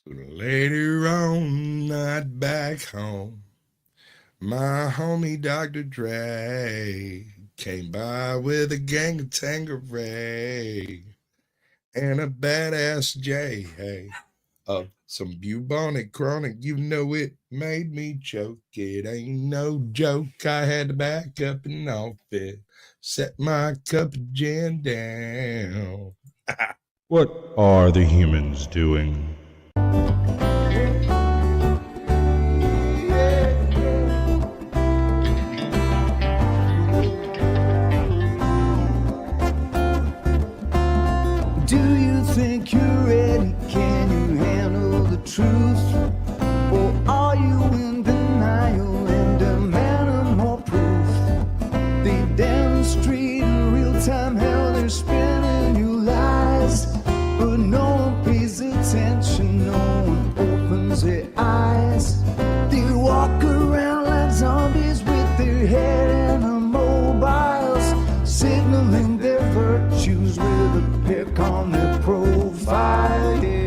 Later on, night back home, my homie Dr. Dre came by with a gang of Tangeray and a badass J. Hey, of some bubonic chronic, you know it made me choke. It ain't no joke. I had to back up and off it, set my cup of gin down. What are the humans doing? Do you think you're ready? Can you handle the truth? Or are you in denial and demanding more proof? They demonstrate in real time how they're spinning you lies, but no one pays attention, no one opens their eyes. They walk around like zombies with their head in the mobiles, signaling their virtues with a pick on their profile. Yeah.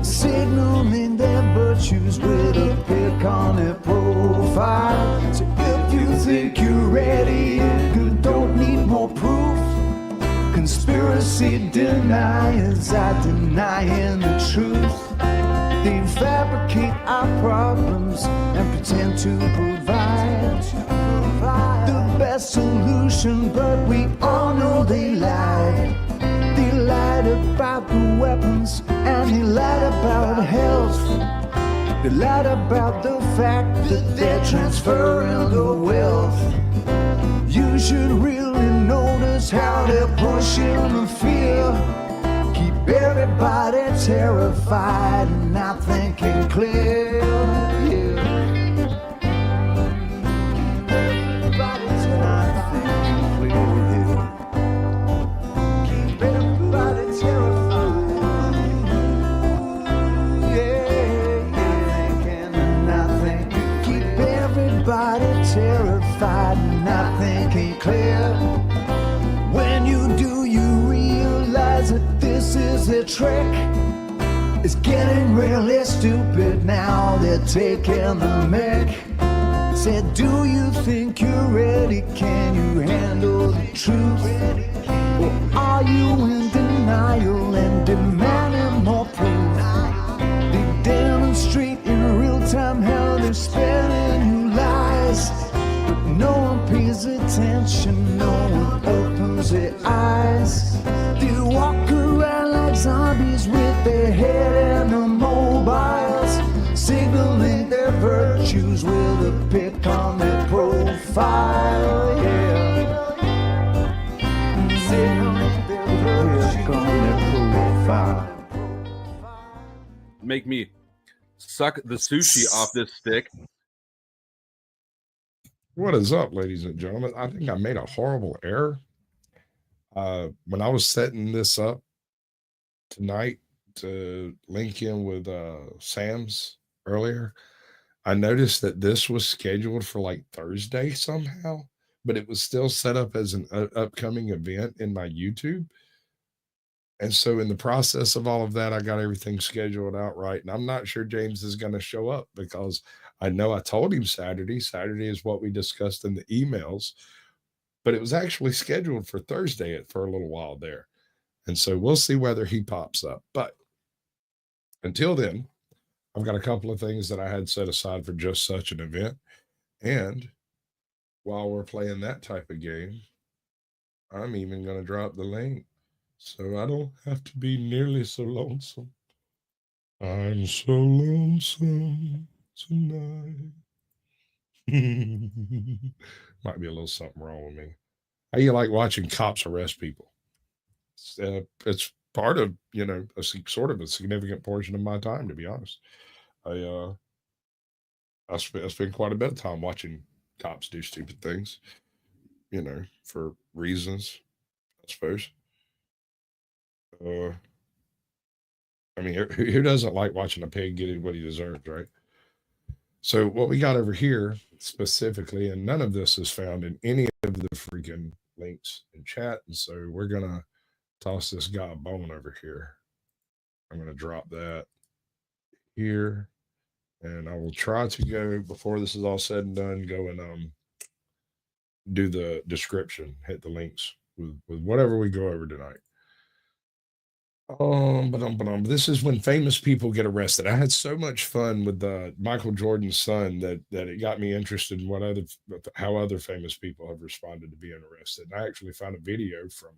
Signaling their virtues with a pick on their profile. So if you think you're ready, you don't need more proof. Conspiracy deniers are denying the truth. They fabricate our problems and pretend to provide the best solution, but we all know they lied. They lied about the weapons and they lied about health. They lied about the fact that they're transferring the wealth. You should really notice how they're pushing the fear. Keep everybody terrified and not thinking clear. Yeah. Everybody's not thinking clear. Keep everybody terrified. Yeah, thinking and not thinking. Keep everybody terrified and not thinking clear. When you do, you realize that this is a trick. It's getting really stupid now, they're taking the mic. Said, do you think you're ready? Can you handle the truth? Or are you in denial and demanding more proof? They demonstrate in real time how they're spinning you lies, but no one pays attention, no one opens their eyes. They walk around like zombies with their head in the mobiles, signaling their virtues with a pick on their profile. Yeah, signaling their virtues on their profile. Make me suck the sushi off this stick. What is up, ladies and gentlemen? I think I made a horrible error. When I was setting this up tonight to link in with Sam's earlier, I noticed that this was scheduled for like Thursday somehow, but it was still set up as an upcoming event in my YouTube. And so, in the process of all of that, I got everything scheduled out right. And I'm not sure James is going to show up because I know I told him Saturday. Saturday is what we discussed in the emails, but it was actually scheduled for Thursday for a little while there. And so, we'll see whether he pops up. But until then, I've got a couple of things that I had set aside for just such an event. And while we're playing that type of game, I'm even going to drop the link so I don't have to be nearly so lonesome. I'm so lonesome tonight. Might be a little something wrong with me. How you like watching cops arrest people? It's part of, a sort of a significant portion of my time, to be honest. I spend quite a bit of time watching cops do stupid things, for reasons, I suppose. I mean, who doesn't like watching a pig get what he deserves, right? So what we got over here specifically, and none of this is found in any of the freaking links in chat. And so we're gonna toss this guy a bone over here. I'm gonna drop that here, and I will try to go before this is all said and done. Go and do the description, hit the links with whatever we go over tonight. But this is when famous people get arrested. I had so much fun with Michael Jordan's son that it got me interested in how other famous people have responded to being arrested. And I actually found a video from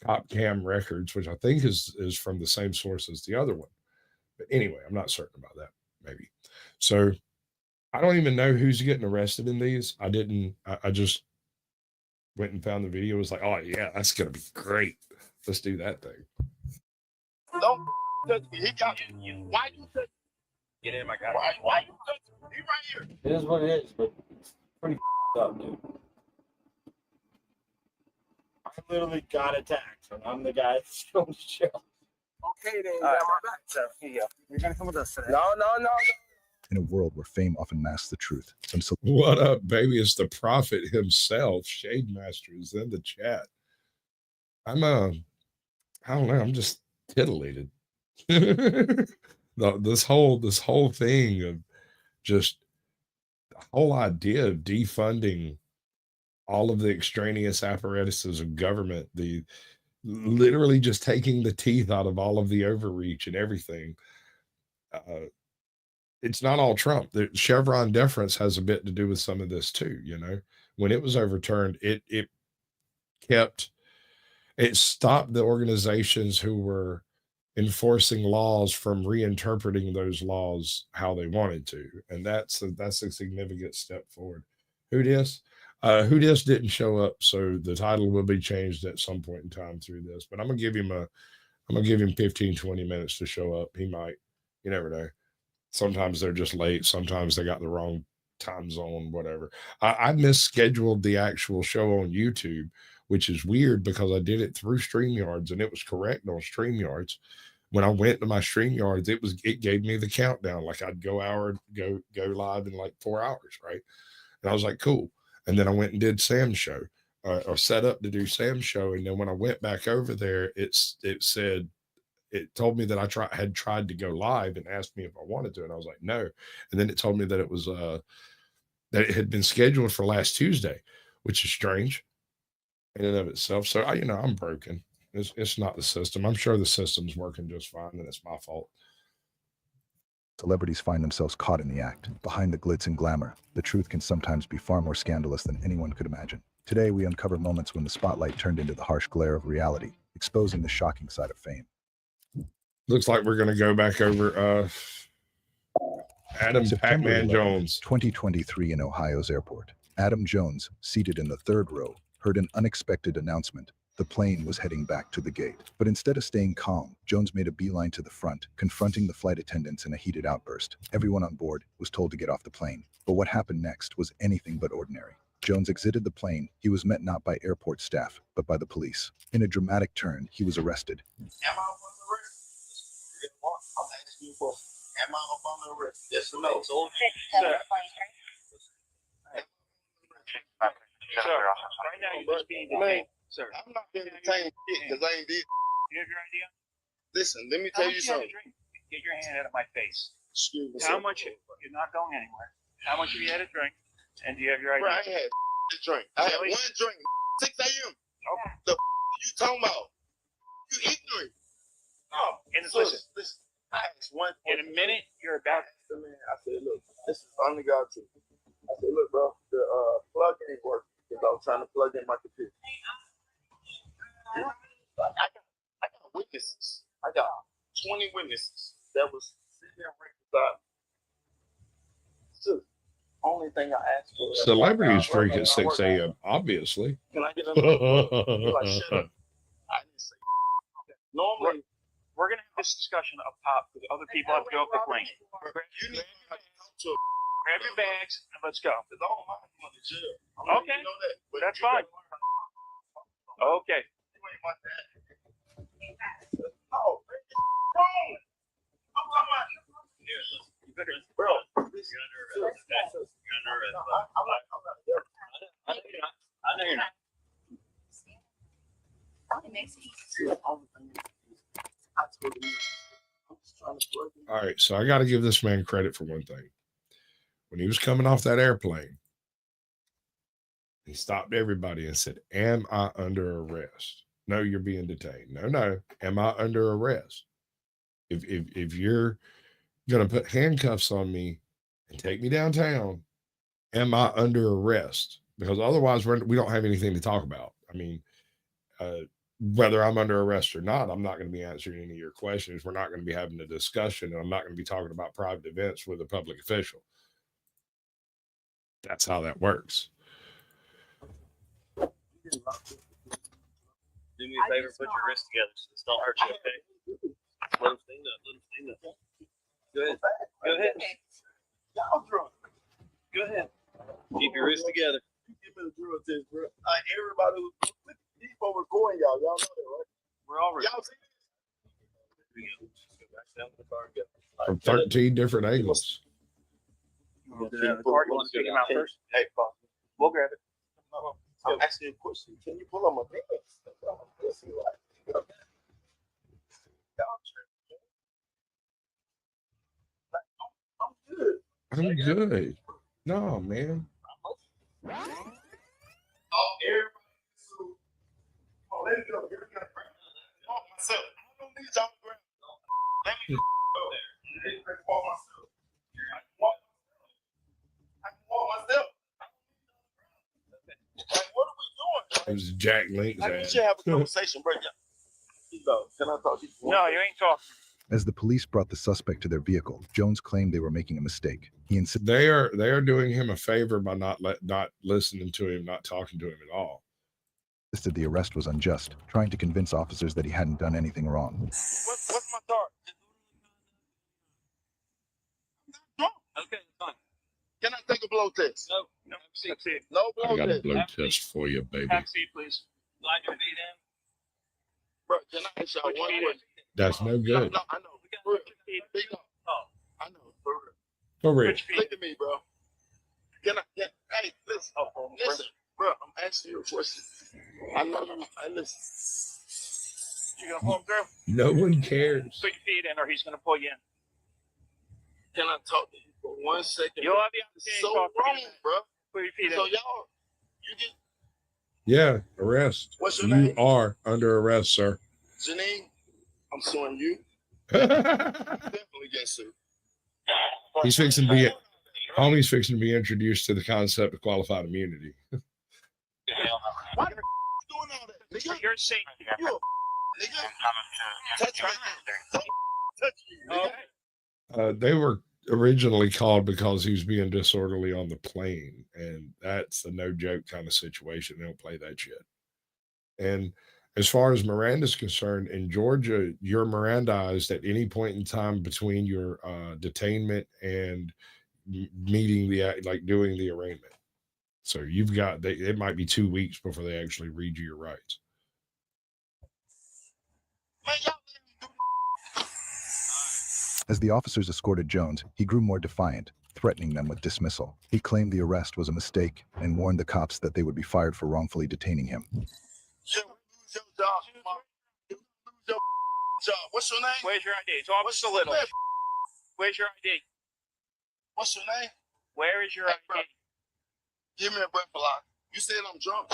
Cop Cam Records, which I think is from the same source as the other one. But anyway, I'm not certain about that. Maybe. So I don't even know who's getting arrested in these. I didn't. I just went and found the video. It was like, oh yeah, that's gonna be great. Let's do that thing. Don't touch me. He got you. Why you touch me? Get in my car. Why you touch me? He right here. It is what it is, but it's pretty up, dude. I literally got attacked, and I'm the guy that's going to jail. Okay, then. All right. My back. So, here you go. You're going to come with us today. No. In a world where fame often masks the truth, some What up, baby? It's the prophet himself, Shade Master, is in the chat. I don't know, I'm just titillated. this whole thing of just the whole idea of defunding all of the extraneous apparatuses of government, the literally just taking the teeth out of all of the overreach and everything. It's not all Trump. The Chevron deference has a bit to do with some of this too. You know, when it was overturned, it stopped the organizations who were enforcing laws from reinterpreting those laws how they wanted to, and that's a significant step forward. Who dis didn't show up, so the title will be changed at some point in time through this. But I'm gonna give him 15-20 minutes to show up. He might. You never know. Sometimes they're just late. Sometimes they got the wrong time zone, whatever. I misscheduled the actual show on YouTube, which is weird because I did it through StreamYards and it was correct on StreamYards. When I went to my StreamYards, it gave me the countdown. Like I'd go live in like 4 hours, right? And I was like, cool. And then I went and did Sam's show, or set up to do Sam's show. And then when I went back over there, it told me that I had tried to go live and asked me if I wanted to, and I was like, no. And then it told me that it was that it had been scheduled for last Tuesday, which is strange in and of itself. So I'm broken. It's not the system. I'm sure the system's working just fine, and it's my fault. celebrities find themselves caught in the act. Behind the glitz and glamour, the truth can sometimes be far more scandalous than anyone could imagine. Today, we uncover moments when the spotlight turned into the harsh glare of reality, exposing the shocking side of fame. Looks like we're going to go back over Adam September Pac-Man 11th, Jones. 2023 in Ohio's airport. Adam Jones, seated in the third row, heard an unexpected announcement. The plane was heading back to the gate. But instead of staying calm, Jones made a beeline to the front, confronting the flight attendants in a heated outburst. Everyone on board was told to get off the plane. But what happened next was anything but ordinary. Jones exited the plane. He was met not by airport staff, but by the police. In a dramatic turn, he was arrested. Am I up on the arrest? I'm asking you for, am I up on the arrest? Yes or no? Sir, right now you're just being detained. Sir, I'm not being detained because I ain't did. you have your idea? Listen, let me tell you something. Get your hand out of my face. Excuse me, How sir. much? You're not going anywhere. How much have you had to drink? And do you have your Bro, I idea? ain't had to drink. I had Really? one drink. 6 a.m. Okay. The you talking about? You ignorant. No. And listen, I asked one. in a minute, you're about. The man, I said, look, this is on the God truth. I said, look, bro, the plug ain't working because I was trying to plug in my computer. I got witnesses. I got 20 witnesses that was sitting there right beside me. So, only thing I asked for. Celebrities drink at 6 a.m., obviously. Can I get another? You're like, shut up. I didn't say. Okay. Normally, We're gonna have this discussion up top because other people have to go up the plane. you need to talk to a. Grab your bags and let's go. Because I don't mind going to jail. Okay. You know that, but That's you fine. gotta learn how to- Okay. You ain't my dad. No, man, it's wrong. Bro, You're under arrest. Okay? You're under arrest. I know you're not. I know you're not. All right, so I got to give this man credit for one thing. When he was coming off that airplane, he stopped everybody and said, "Am I under arrest? No, you're being detained. No. Am I under arrest? If you're gonna put handcuffs on me and take me downtown, am I under arrest? Because otherwise we don't have anything to talk about. I mean, whether I'm under arrest or not, I'm not going to be answering any of your questions. We're not going to be having a discussion, and I'm not going to be talking about private events with a public official. That's how that works." Do me a favor, put your wrists together so this don't hurt you, okay? Let him stand up. Let him stand up. Go ahead. Go ahead. Y'all drunk. Go ahead. Keep your wrists together. Give me the drill test, bro. Everybody who's these folks recording y'all. Y'all know that, right? We're all ready. Y'all see this? Here we go. Just go back down to the car and go. From 13 different angles. You want to take him out first? Hey, Bob. We'll grab it. I'm asking you a question. Can you pull on my pants? Let's see what y'all tripping. I'm good. I'm good. No, man. Oh, everybody. Oh, let me go. Here we go. Oh, myself. I don't need y'all to grab. Let me go. Let me walk myself. I can walk myself. Like, what are we doing? It was Jack Link's Like, we ad. should have a conversation, bro. Can I talk to you? No, you ain't talking. As the police brought the suspect to their vehicle, Jones claimed they were making a mistake. He insisted They are doing him a favor by not listening to him, not talking to him at all. the arrest was unjust, trying to convince officers that he hadn't done anything wrong. What's my thought? Okay, fine. Can I take a blow test? No, that's it. No blow I got a test. blow test for you, baby. Have a seat, please. Slide your feet in. Bro, can I ask y'all Put your one feet in. question? That's no good. No, I know. We got For real. put your feet in. Big up. Oh, I know. For real. For put real. your feet Look at me, bro. Hey, listen. Oh, Listen, bro, I'm asking you a question. I know you. Listen. You gonna pull him through? No one cares. Put your feet in, or he's gonna pull you in. Can I talk to you for 1 second? You'll have the It's opportunity so to talk to wrong, him. bro. Put your feet in. So y'all, you just, Yeah, arrest. what's your You name? are under arrest, sir. Janine, I'm suing you. He's Definitely get sued. fixing to be homie's fixing to be introduced to the concept of qualified immunity. Why the doing all that? Nigga, You're safe. you a nigga. Touch me. Don't touch me, nigga. They were originally called because he was being disorderly on the plane, and that's a no joke kind of situation. They don't play that shit. And as far as Miranda's concerned, in Georgia, you're Mirandized at any point in time between your detainment and meeting doing the arraignment. So you've got it might be 2 weeks before they actually read you your rights. Man, y'all let me do As the officers escorted Jones, he grew more defiant, threatening them with dismissal. He claimed the arrest was a mistake and warned the cops that they would be fired for wrongfully detaining him. You lose your job. You lose your job. What's your name? Where's your ID? It's Officer Little. Where's your ID? What's your name? Where is your Hey, ID? bro. Give me a breathalyzer. You said I'm drunk.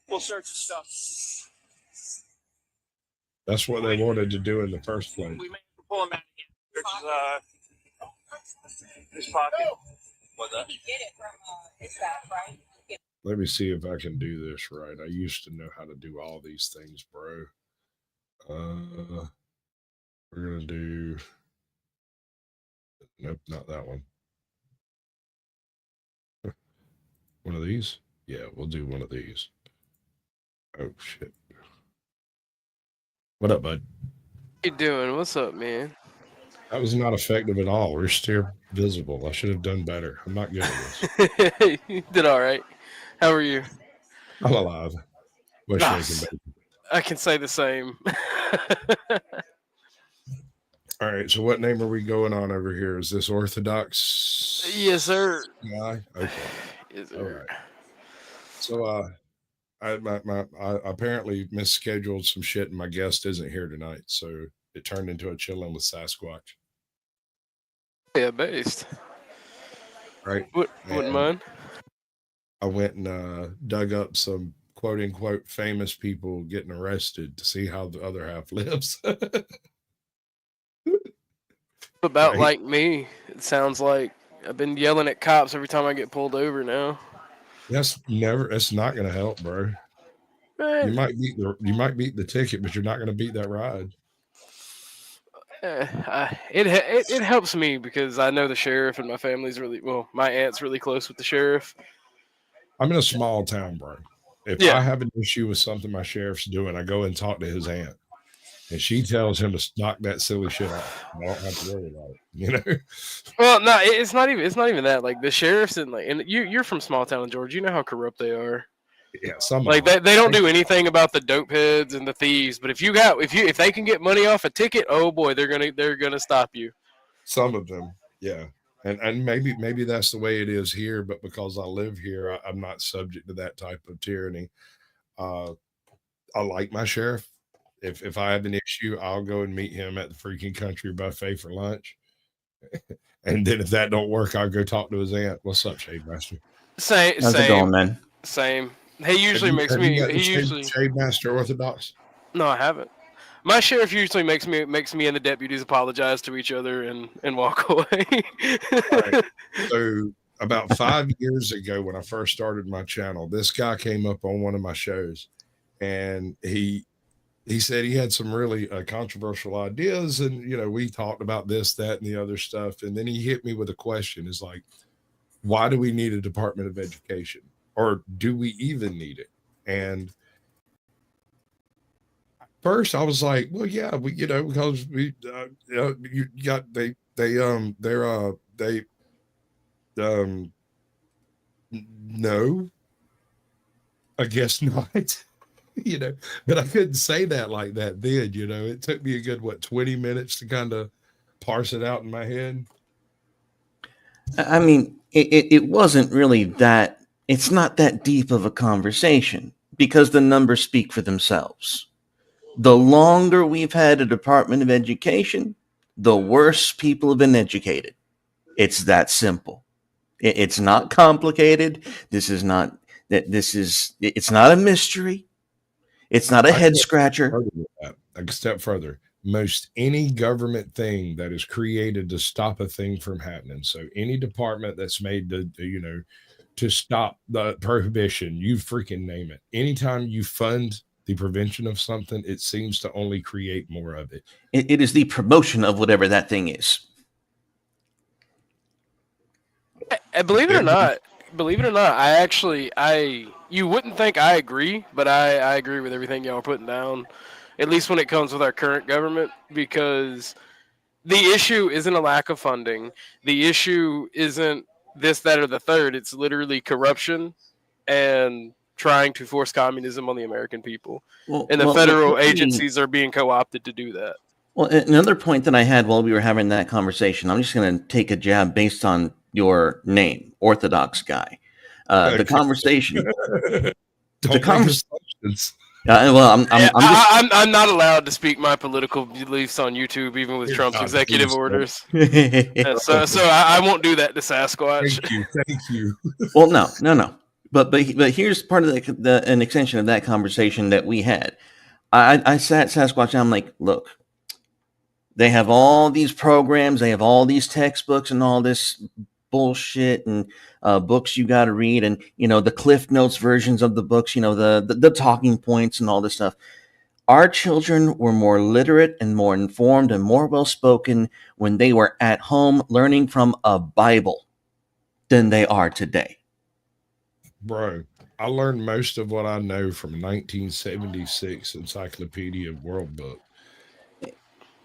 We'll search the stuff. That's what they wanted to do in the first place. We may have to pull him out again. His pocket. What's that? He get it from his staff, right? Let me see if I can do this right. I used to know how to do all these things, bro. We're gonna do. Nope, not that one. One of these? Yeah, we'll do one of these. Oh shit. What up, bud? You doing? What's up, man? That was not effective at all. We're still visible. I should have done better. I'm not good at this. You did all right. How are you? I'm alive. What's Nice. shaking, baby? I can say the same. All right. So what name are we going on over here? Is this Orthodox? Yes, sir. Guy? Okay. Yes, All sir. right. So I apparently misscheduled some shit, and my guest isn't here tonight, so it turned into a chilling with Sasquatch. Yeah, based. Right. Wouldn't And mind. I went and dug up some quote unquote famous people getting arrested to see how the other half lives. About Right. like me. It sounds like I've been yelling at cops every time I get pulled over now. That's not gonna help, bro. You might beat the ticket, but you're not gonna beat that ride. It helps me because I know the sheriff and my family's my aunt's really close with the sheriff. I'm in a small town, bro. If I have an issue with something my sheriff's doing, I go and talk to his aunt, and she tells him to knock that silly shit off. I don't have to worry about it, you know. Well, no, it's not even that. Like the sheriffs and you're from small town in Georgia. You know how corrupt they are. Yeah, some Like they don't do anything about the dope heads and the thieves. But if they can get money off a ticket, oh boy, they're gonna stop you. Some of them, yeah. And maybe that's the way it is here, but because I live here, I'm not subject to that type of tyranny. I like my sheriff. If I have an issue, I'll go and meet him at the freaking country buffet for lunch. And then if that don't work, I'll go talk to his aunt. What's up, Shade Master? How's it going, man? Same. He usually makes me. He usually Shade Master Orthodox. No, I haven't. My sheriff usually makes me and the deputies apologize to each other and walk away. All right. So about 5 years ago, when I first started my channel, this guy came up on one of my shows, and he said he had some really controversial ideas, and we talked about this, that, and the other stuff, and then he hit me with a question. It's like, why do we need a Department of Education, or do we even need it? And first, I was like, well, yeah, because you got no, I guess not, but I couldn't say that like that then, it took me a good, 20 minutes to kind of parse it out in my head. I mean, it wasn't really that, it's not that deep of a conversation because the numbers speak for themselves. The longer we've had a Department of Education, the worse people have been educated. It's that simple. It's not complicated. It's not a mystery. It's not a head scratcher. A step further. Most any government thing that is created to stop a thing from happening. So any department that's made to stop the prohibition, you freaking name it. Anytime you fund the prevention of something, it seems to only create more of it. It is the promotion of whatever that thing is. Believe it or not, you wouldn't think I agree, but I agree with everything y'all are putting down, at least when it comes with our current government, because the issue isn't a lack of funding. The issue isn't this, that, or the third. It's literally corruption and trying to force communism on the American people. And the federal agencies are being co-opted to do that. Well, another point that I had while we were having that conversation, I'm just going to take a jab based on your name, Orthodox Guy. The conversation. I'm not allowed to speak my political beliefs on YouTube, even with Trump's executive orders. So I won't do that to Sasquatch. Thank you. Well, no. But here's part of an extension of that conversation that we had. I sat Sasquatch and I'm like, look, they have all these programs, they have all these textbooks and all this bullshit and books you got to read, and the Cliff Notes versions of the books, the talking points and all this stuff. Our children were more literate and more informed and more well spoken when they were at home learning from a Bible than they are today. Bro, I learned most of what I know from 1976 Encyclopedia World Book.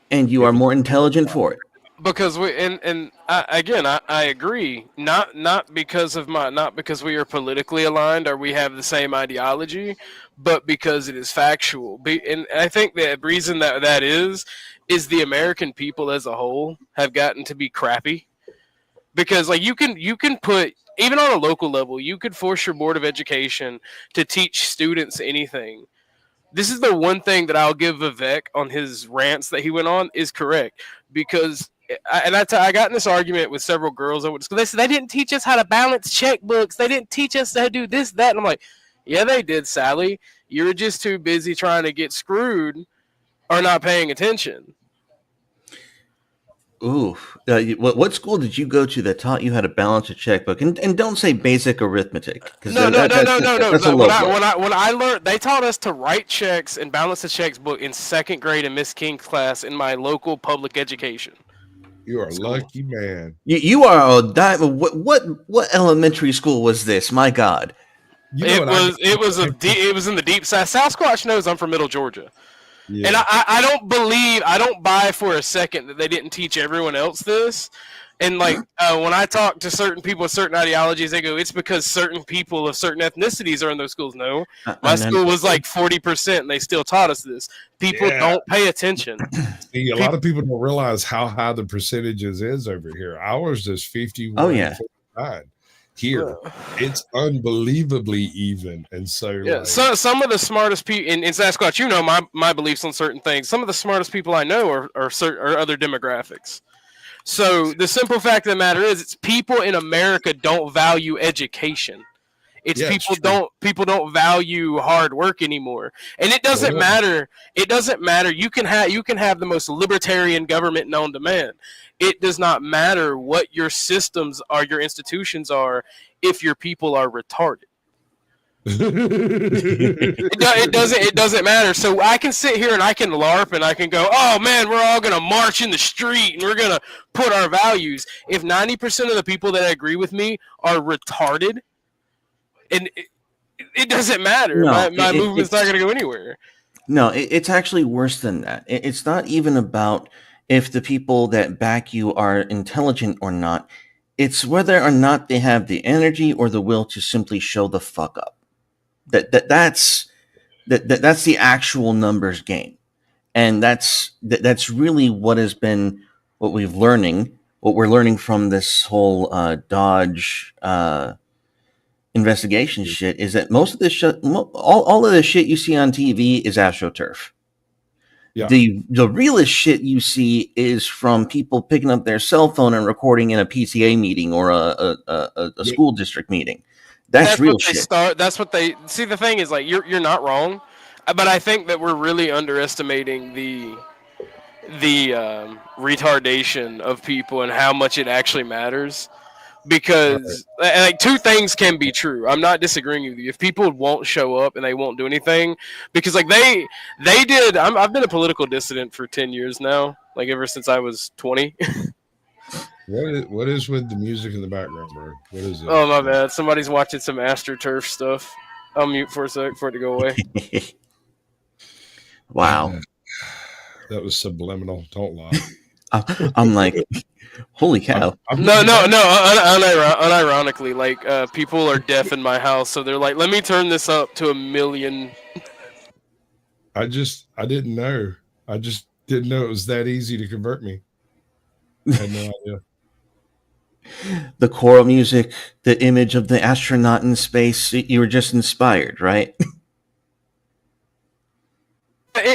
And you are more intelligent for it. Because I agree. Not because we are politically aligned or we have the same ideology, but because it is factual. And I think the reason that is is the American people as a whole have gotten to be crappy. Because like you can put, even on a local level, you could force your board of education to teach students anything. This is the one thing that I'll give Vivek on his rants that he went on is correct, because I got in this argument with several girls over school. They said they didn't teach us how to balance checkbooks. They didn't teach us how to do this, that. And I'm like, yeah, they did, Sally. You were just too busy trying to get screwed or not paying attention. Ooh, what school did you go to that taught you how to balance a checkbook? And don't say basic arithmetic. No. That's a low blow. When I learned, they taught us to write checks and balance the checkbook in second grade in Miss King's class in my local public education. You are a lucky man. You are a diamond. What elementary school was this? My God. It was in the deep south. Sasquatch knows I'm from Middle Georgia. Yeah. And I don't buy for a second that they didn't teach everyone else this. And like when I talk to certain people with certain ideologies, they go, it's because certain people of certain ethnicities are in those schools. No, my school was like 40%, and they still taught us this. People don't pay attention. See, a lot of people don't realize how high the percentages is over here. Ours is 51. Oh yeah. 49. Here, it's unbelievably even, and so yeah. So some of the smartest people in Sasquatch, you know my beliefs on certain things. Some of the smartest people I know are other demographics. So the simple fact of the matter is, it's people in America don't value education. It's people don't value hard work anymore, and it doesn't matter. It doesn't matter. You can have the most libertarian government known to man. It does not matter what your systems are, your institutions are, if your people are retarded. It doesn't matter. So I can sit here and I can LARP and I can go, oh man, we're all gonna march in the street and we're gonna put our values. If 90% of the people that agree with me are retarded, and it doesn't matter. No, my movement's not going to go anywhere. No, it's actually worse than that. It's not even about if the people that back you are intelligent or not. It's whether or not they have the energy or the will to simply show the fuck up. That's the actual numbers game, and that's really what we're learning from this whole Dodge investigation shit is that most of this shit, all of the shit you see on TV is AstroTurf. Yeah. The realest shit you see is from people picking up their cell phone and recording in a PTA meeting or a school district meeting. That's real shit. That's what they see. The thing is, like, you're not wrong, but I think that we're really underestimating the retardation of people and how much it actually matters. Because like two things can be true. I'm not disagreeing with you. If people won't show up and they won't do anything, because like they did. I've been a political dissident for 10 years now, like ever since I was 20. What is with the music in the background, bro? What is it? Oh my bad. Somebody's watching some AstroTurf stuff. I'll mute for a sec for it to go away. Wow. That was subliminal. Don't lie. I'm like, holy cow. No. Unironically, like people are deaf in my house, so they're like, let me turn this up to 1 million. I didn't know. I just didn't know it was that easy to convert me. I had no idea. The choral music, the image of the astronaut in space, you were just inspired, right?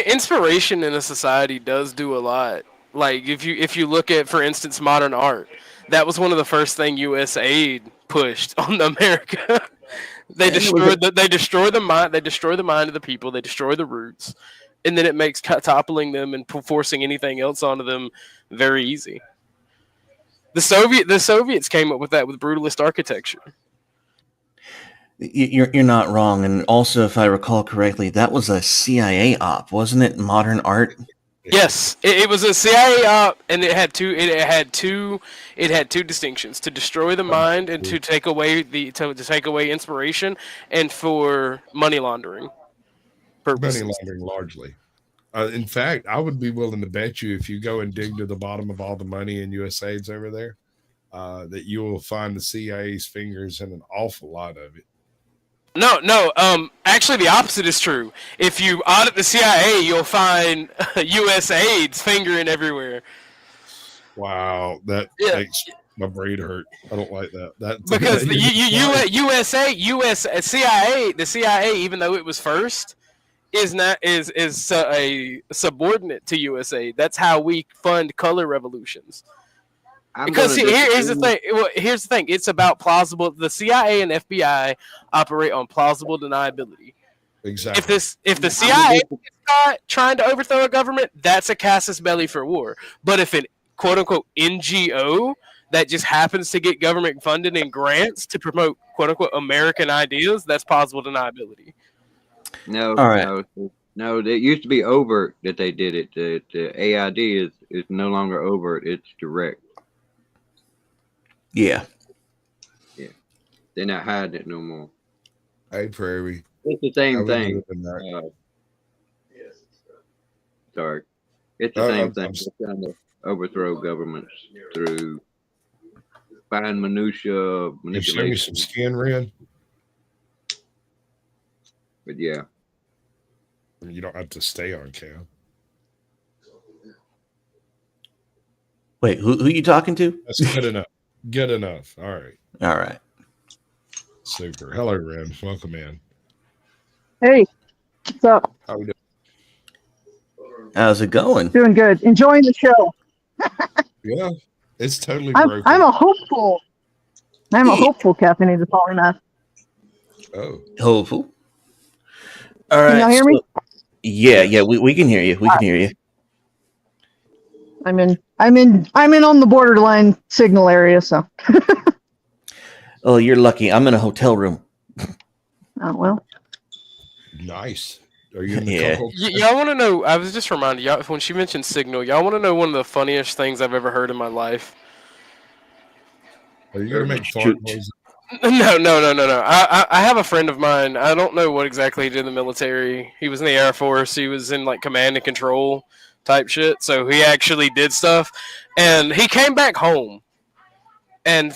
Inspiration in a society does do a lot. Like if you look at, for instance, modern art, that was one of the first things USAID pushed on America. They destroy the mind of the people. They destroy the roots, and then it makes toppling them and forcing anything else onto them very easy. The Soviets came up with that with brutalist architecture. You're not wrong, and also, if I recall correctly, that was a CIA op, wasn't it? Modern art. Yes, it was a CIA op, and it had two distinctions: to destroy the mind and to take away inspiration, and for money laundering purposes. Money laundering largely. In fact, I would be willing to bet you, if you go and dig to the bottom of all the money in USAID's over there, that you will find the CIA's fingers in an awful lot of it. No. Actually, the opposite is true. If you audit the CIA, you'll find U.S. aides fingering everywhere. Wow, that Yeah. makes my brain hurt. I don't like that. Because the CIA, the CIA, even though it was first, is a subordinate to USA. That's how we fund color revolutions. Because here's the thing. Well, here's the thing. It's about plausible. The CIA and FBI operate on plausible deniability. Exactly. If the CIA is caught trying to overthrow a government, that's a casus belli for war. But if an quote unquote NGO that just happens to get government funding and grants to promote quote unquote American ideas, that's plausible deniability. No, All right. no. It used to be overt that they did it. The AID is no longer overt; it's direct. Yeah. They're not hiding it no more. Hey, Prairie. It's the same thing. Sorry, it's the same thing. They're trying to overthrow governments through fine minutia You manipulation. show me some skin, Ren. But yeah, You don't have to stay on cam. Wait, who you talking to? That's good enough. Good enough. All right. All right. Super. Hello, Ren. Welcome in. Hey, what's up? How we doing? How's it going? Doing good. Enjoying the show. Yeah, it's totally I'm broken. a hopeful. I'm a hopeful caffeinated polymath. Oh, hopeful. All right. Can y'all hear me? Yeah, we can hear you. We can hear you. I'm in on the borderline signal area, so. Oh, you're lucky. I'm in a hotel room. Oh well. Nice. Are you in the Yeah. Y'all want to know? I was just reminded y'all when she mentioned signal. Y'all want to know one of the funniest things I've ever heard in my life? Are you gonna make fart noises? No. I have a friend of mine. I don't know what exactly he did in the military. He was in the Air Force. He was in like command and control type shit. So he actually did stuff, and he came back home. And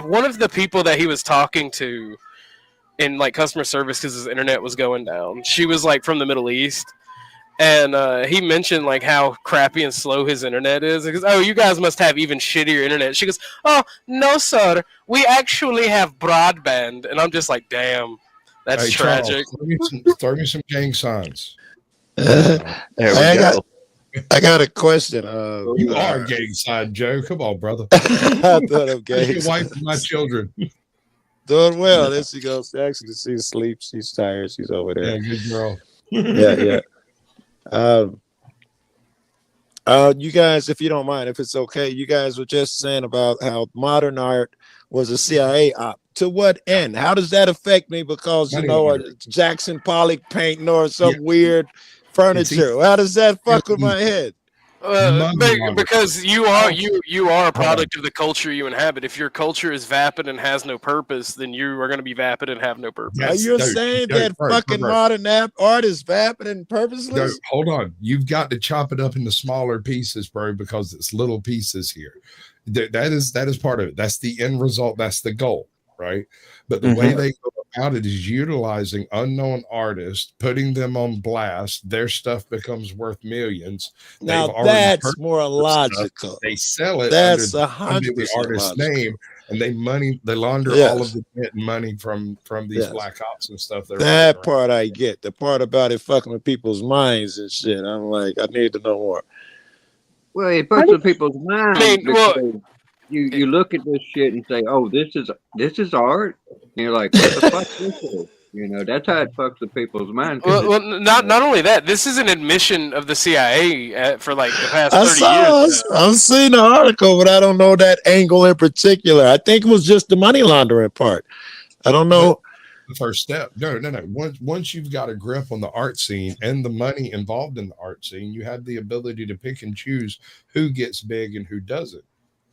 one of the people that he was talking to in like customer service, because his internet was going down, she was like from the Middle East, and he mentioned like how crappy and slow his internet is. He goes, "Oh, you guys must have even shittier internet." She goes, "Oh no, sir, we actually have broadband." And I'm just like, damn, that's Hey, tragic. Charles, throw me some gang signs. There we go. I got a question. You are gang sign, Joe. Come on, brother. I thought I'm How's gang your wife and my children. Doing well. There she goes. Actually, she's asleep. She's tired. She's over there. Yeah, good girl. Yeah. You guys, if you don't mind, if it's okay, you guys were just saying about how modern art was a CIA op. To what end? How does that affect me? Because Jackson Pollock painting or some weird furniture. How does that fuck with my head? Because you are a product of the culture you inhabit. If your culture is vapid and has no purpose, then you are going to be vapid and have no purpose. Are you saying that fucking modern art is vapid and purposeless? No, hold on. You've got to chop it up into smaller pieces, bro, because it's little pieces here. That is part of it. That's the end result. That's the goal, right? But the way they go about it is utilizing unknown artists, putting them on blast. Their stuff becomes worth millions. Now that's more logical. Stuff. They sell it. That's under the artist's name, and they launder all of the debt and money from these black ops and stuff. That part I get. The part about it fucking with people's minds and shit. I'm like, I need to know more. Well, it puts in people's minds. You look at this shit and say, "Oh, this is art." And you're like, "What the fuck this is?" You know, that's how it fucks with people's minds. Well, not only that, this is an admission of the CIA for like the past 30 years. I've seen the article, but I don't know that angle in particular. I think it was just the money laundering part. I don't know. The first step. No. Once you've got a grip on the art scene and the money involved in the art scene, you have the ability to pick and choose who gets big and who doesn't.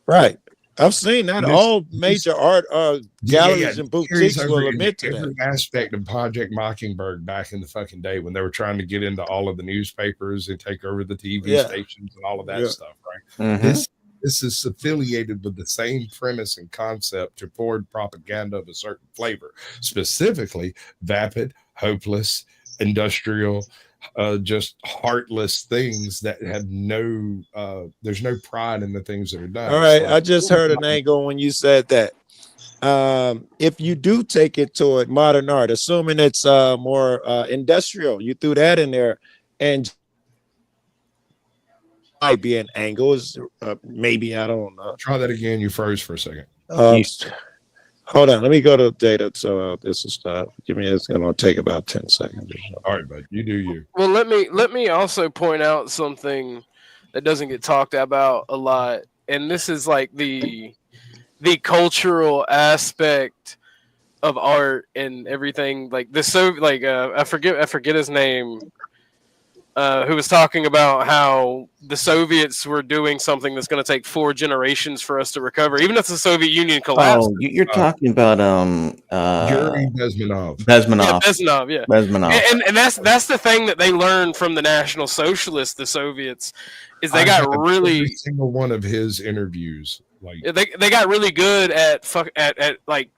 Right. I've seen that. All major art galleries and boutiques will admit to every aspect of Project Mockingbird back in the fucking day when they were trying to get into all of the newspapers and take over the TV stations and all of that stuff, right? this is affiliated with the same premise and concept to forward propaganda of a certain flavor, specifically vapid, hopeless, industrial, just heartless things that have no there's no pride in the things that are done. All right, I just heard an angle when you said that. If you do take it toward modern art, assuming it's more industrial, you threw that in there, and might be an angle. Is maybe, I don't know. Try that again. You froze for a second. Hold on, let me go to data. So this is stop. Give me. It's gonna take about 10 seconds. All right, bud. You do you. Well, let me also point out something that doesn't get talked about a lot, and this is like the cultural aspect of art and everything. Like I forget his name. Who was talking about how the Soviets were doing something that's going to take 4 generations for us to recover, even if the Soviet Union collapsed. Oh, you're talking about Yuri Bezmenov. Bezmenov, yeah. Bezmenov. And that's the thing that they learned from the National Socialists, the Soviets, is they got really every single one of his interviews. Like they got really good at like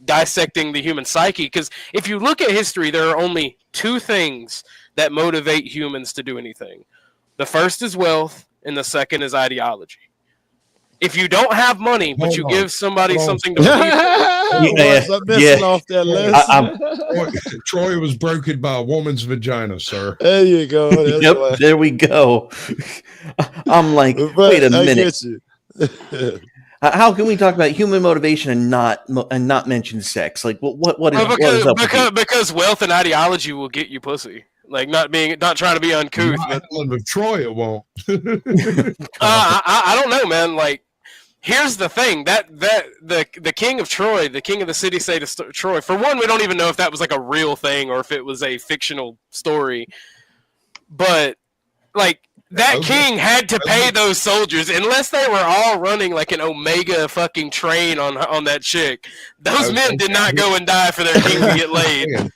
dissecting the human psyche. Because if you look at history, there are only 2 things that motivate humans to do anything. The first is wealth, and the second is ideology. If you don't have money, but you give somebody something to believe off that list. Troy was broken by a woman's vagina, sir. There you go. Yep, there we go. I'm like, wait a minute. How can we talk about human motivation and not mention sex? Like, what is up with you? Because wealth and ideology will get you pussy. Like not trying to be uncouth. But with Troy, it won't. I don't know, man. Like, here's the thing: that the king of Troy, the king of the city-state of Troy. For one, we don't even know if that was like a real thing or if it was a fictional story. But like that king had to pay those soldiers, unless they were all running like an Omega fucking train on that chick. Those men did not go and die for their king to get laid.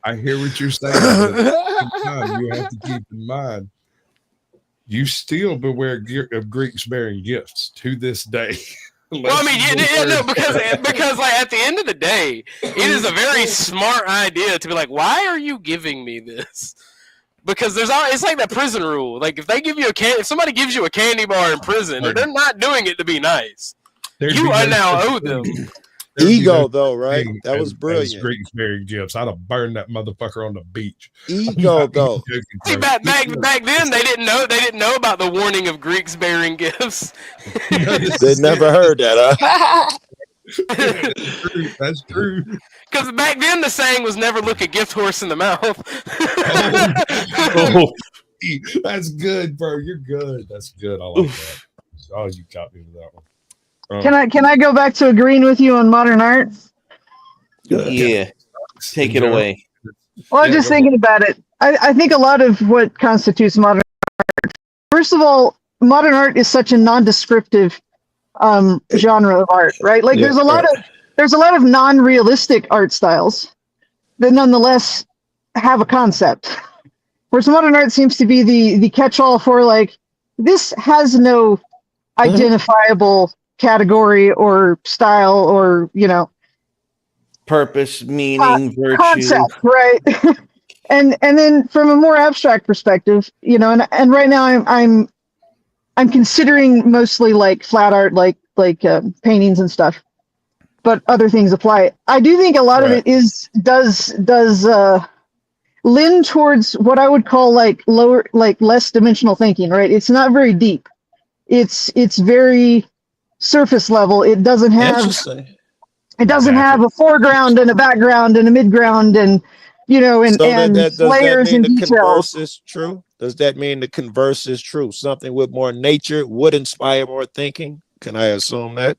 I hear what you're saying. You have to keep in mind, you still beware of Greeks bearing gifts to this day. Well, I mean, because like at the end of the day, it is a very smart idea to be like, why are you giving me this? Because it's like that prison rule. Like if if somebody gives you a candy bar in prison, they're not doing it to be nice. You now owe them. Ego, though, right? That was brilliant. Greeks bearing gifts. I'd have burned that motherfucker on the beach. Ego, though. See, back then they didn't know about the warning of Greeks bearing gifts. They never heard that, huh? That's true. Because back then the saying was never look a gift horse in the mouth. That's good, bro. You're good. That's good. I like that. Oh, you got me with that one. Can I go back to agreeing with you on modern art? Yeah, take it away. Well, I'm just thinking about it. I think a lot of what constitutes modern art. First of all, modern art is such a non-descriptive genre of art, right? Like there's a lot of non-realistic art styles that nonetheless have a concept. Whereas modern art seems to be the catch-all for like this has no identifiable category or style or purpose, meaning, virtue, concept, right? and then from a more abstract perspective, and right now I'm considering mostly like flat art, like paintings and stuff, but other things apply. I do think a lot of it does lend towards what I would call like lower, like less dimensional thinking, right? It's not very deep. It's very surface level. It doesn't have a foreground and a background and a midground and layers and details. Converse is true? Does that mean the converse is true? Something with more nature would inspire more thinking? Can I assume that?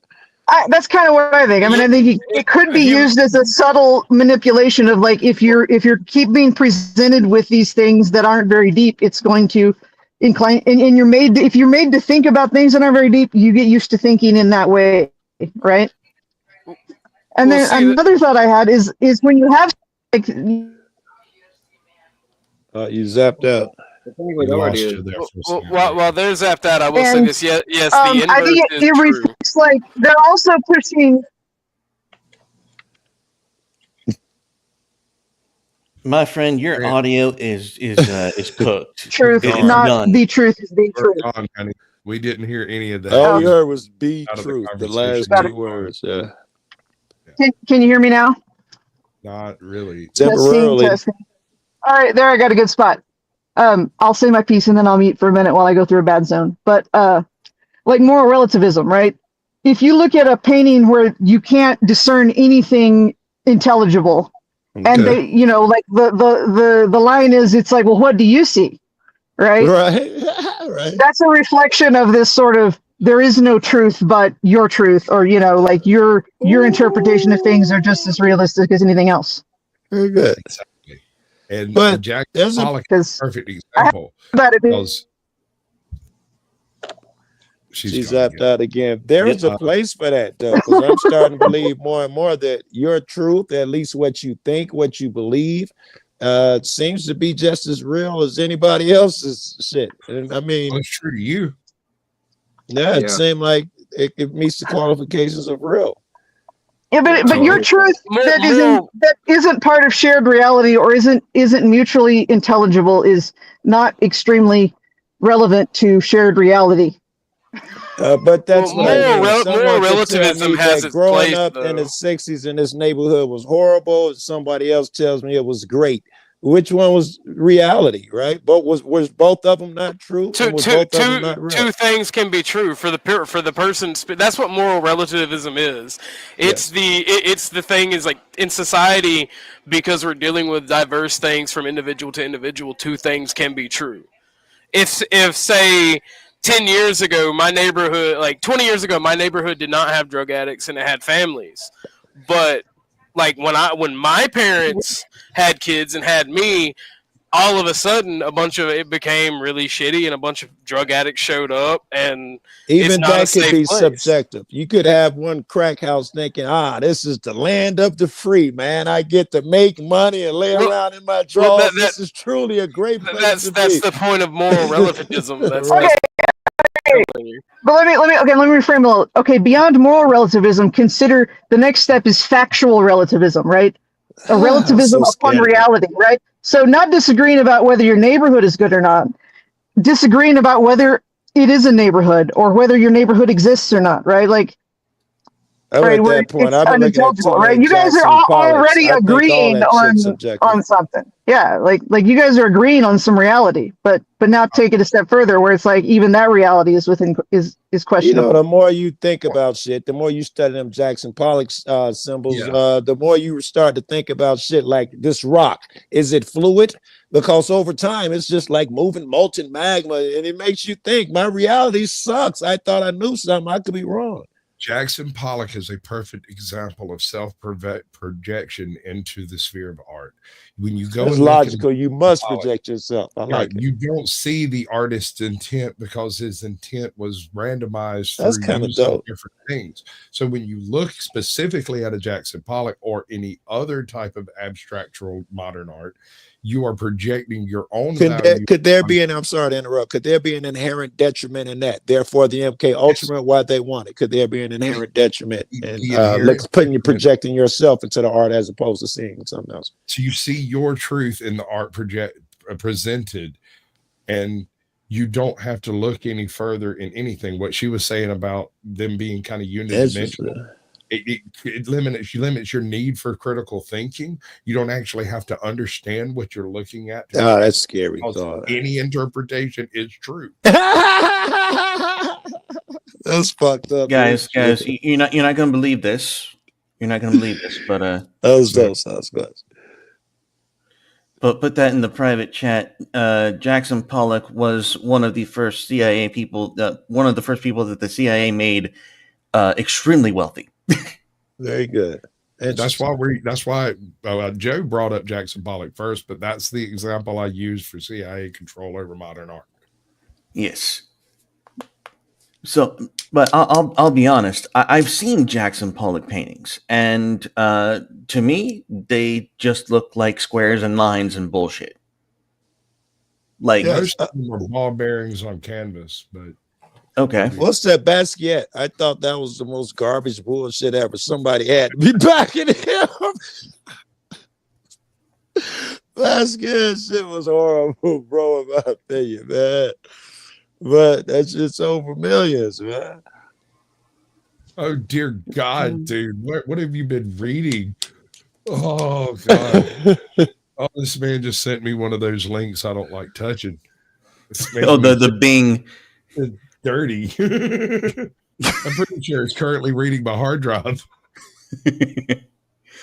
That's kind of what I think. I mean, I think it could be used as a subtle manipulation of like if you're keep being presented with these things that aren't very deep, it's going to incline, and if you're made to think about things that aren't very deep, you get used to thinking in that way, right? And then another thought I had is when you have like you zapped out. The thing We with art lost is, you there for a second. While there's that, I will say And this. Yes, the I inverse think is it true. reflects like they're also pushing. My friend, your audio is cooked. Truth, It's not done. the truth is the We're truth. gone, honey. We didn't hear any of that. All Oh. you heard was "be Out of the truth." The conversation. last 2 words. Yeah. Can you hear me now? Not really. Temporarily. Testing. All right, there I got a good spot. I'll say my piece and then I'll mute for a minute while I go through a bad zone. But like moral relativism, right? If you look at a painting where you can't discern anything intelligible, and they, you know, like the line is, it's like, well, what do you see, right? Right. That's a reflection of this sort of there is no truth but your truth, or you know, like your interpretation of things are just as realistic as anything else. Very good. Exactly. And But Jack there's a Pollock is a perfect example. Because she's zapped out again. There is a place for that though, because I'm starting to believe more and more that your truth, at least what you think, what you believe, seems to be just as real as anybody else's shit. And I mean, well, it's true to you. Yeah, it seemed like it meets the qualifications of real. Yeah, but your truth that isn't part of shared reality or isn't mutually intelligible is not extremely relevant to shared reality. But that's what I mean. Moral relativism has that its growing place, up in the 60s in this neighborhood was horrible, and somebody else tells me it was great. Which one was reality, right? But was both of them not true? Two things can be true for the person. That's what moral relativism is. It's the thing is like in society, because we're dealing with diverse things from individual to individual. Two things can be true. If say 10 years ago, my neighborhood, like 20 years ago, my neighborhood did not have drug addicts and it had families, but like when my parents had kids and had me, all of a sudden a bunch of it became really shitty and a bunch of drug addicts showed up, and even it's that could be place. subjective. You could have one crack house thinking, this is the land of the free, man. I get to make money and lay around in my drawers. This is truly a great place to be. That's the point of moral relativism. That's okay. But let me reframe a little. Okay, beyond moral relativism, consider the next step is factual relativism, right? A relativism upon reality, right? So not disagreeing about whether your neighborhood is good or not, disagreeing about whether it is a neighborhood or whether your neighborhood exists or not, right? Like, right, where it's unintelligible, right? You guys are already agreeing on something. Yeah, like you guys are agreeing on some reality, but now take it a step further where it's like even that reality is questionable. You know, the more you think about shit, the more you study them Jackson Pollock symbols, the more you start to think about shit like this rock. Is it fluid? Because over time, it's just like moving molten magma, and it makes you think, my reality sucks. I thought I knew something. I could be wrong. Jackson Pollock is a perfect example of self-projection into the sphere of art. When you go, it's logical. You must project yourself. I like it. You don't see the artist's intent because his intent was randomized That's through kind of dope. different things. So when you look specifically at a Jackson Pollock or any other type of abstractual modern art, you are projecting your own value. Could there be I'm sorry to interrupt. Could there be an inherent detriment in that? Therefore, the MK Ultra, why they want it? Could there be an inherent detriment in projecting yourself into the art as opposed to seeing something else? So you see your truth in the art presented, and you don't have to look any further in anything. What she was saying about them being kind of unidimensional. It limits your need for critical thinking. You don't actually have to understand what you're looking at. That's scary. Any interpretation is true. That's fucked up, guys. You're not gonna believe this. You're not gonna believe this, but that was good. But put that in the private chat. Jackson Pollock was one of the first CIA people. One of the first people that the CIA made extremely wealthy. Very good. That's why Joe brought up Jackson Pollock first, but that's the example I use for CIA control over modern art. Yes. So, but I'll be honest. I've seen Jackson Pollock paintings, and to me, they just look like squares and lines and bullshit. Like, most of them are ball bearings on canvas, but okay. What's that Basquiat? I thought that was the most garbage bullshit ever. Somebody had to be backing him. Basquiat shit was horrible, bro, in my opinion, man. But that's just over millions, man. oh dear God, dude, what have you been reading? Oh God. Oh, this man just sent me one of those links I don't like touching. Oh, the Bing. It's dirty. I'm pretty sure it's currently reading my hard drive.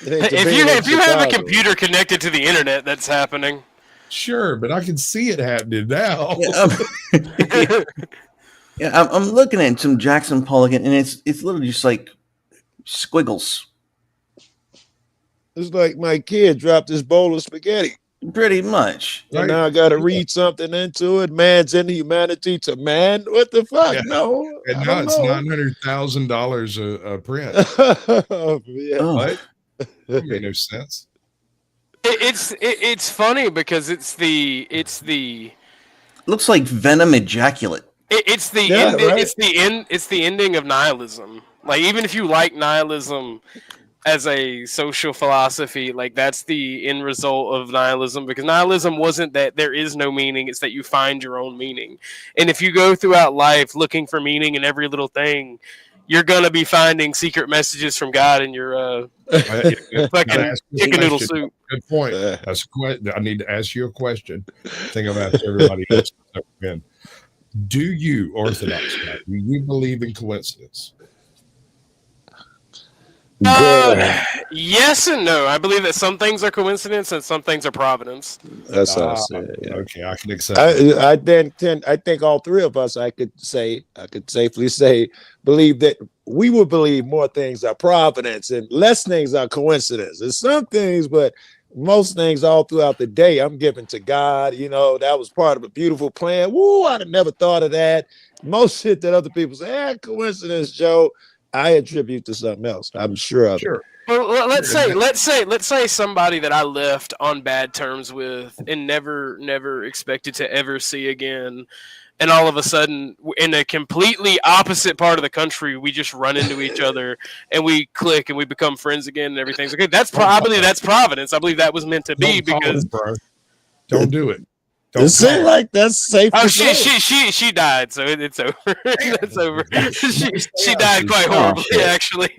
If you have a computer connected to the internet, that's happening. Sure, but I can see it happening now. Yeah, I'm looking at some Jackson Pollock, and it's literally just like squiggles. It's like my kid dropped his bowl of spaghetti. Pretty much. And now I got to read something into it. Man's inhumanity to man. What the fuck? Yeah. No. And now it's $900,000 a print. Yeah. What? That made no sense. It's funny because it's the looks like venom ejaculate. It's the ending of nihilism. Like, even if you like nihilism as a social philosophy, like, that's the end result of nihilism, because nihilism wasn't that there is no meaning, it's that you find your own meaning. And if you go throughout life looking for meaning in every little thing, you're gonna be finding secret messages from God in your fucking chicken noodle soup. Good point. That's I need to ask you a question. I think I've asked everybody else again. Do you, Orthodox guy, do you believe in coincidence? Yes and no. I believe that some things are coincidence and some things are providence. That's what I said. Yeah. Okay, I can accept that. I think all three of us, I could safely say, believe that we would believe more things are providence and less things are coincidence. There's some things, but most things all throughout the day, I'm giving to God. You know, that was part of a beautiful plan. Woo, I'd have never thought of that. Most shit that other people say, coincidence, Joe, I attribute to something else. I'm sure of it. Well, let's say somebody that I left on bad terms with and never expected to ever see again, and all of a sudden, in a completely opposite part of the country, we just run into each other and we click and we become friends again and everything's okay. That's providence. I believe that was meant to be because don't do it. It seems like that's safe. Oh, she died, so it's over. It's over. She died quite horribly, actually.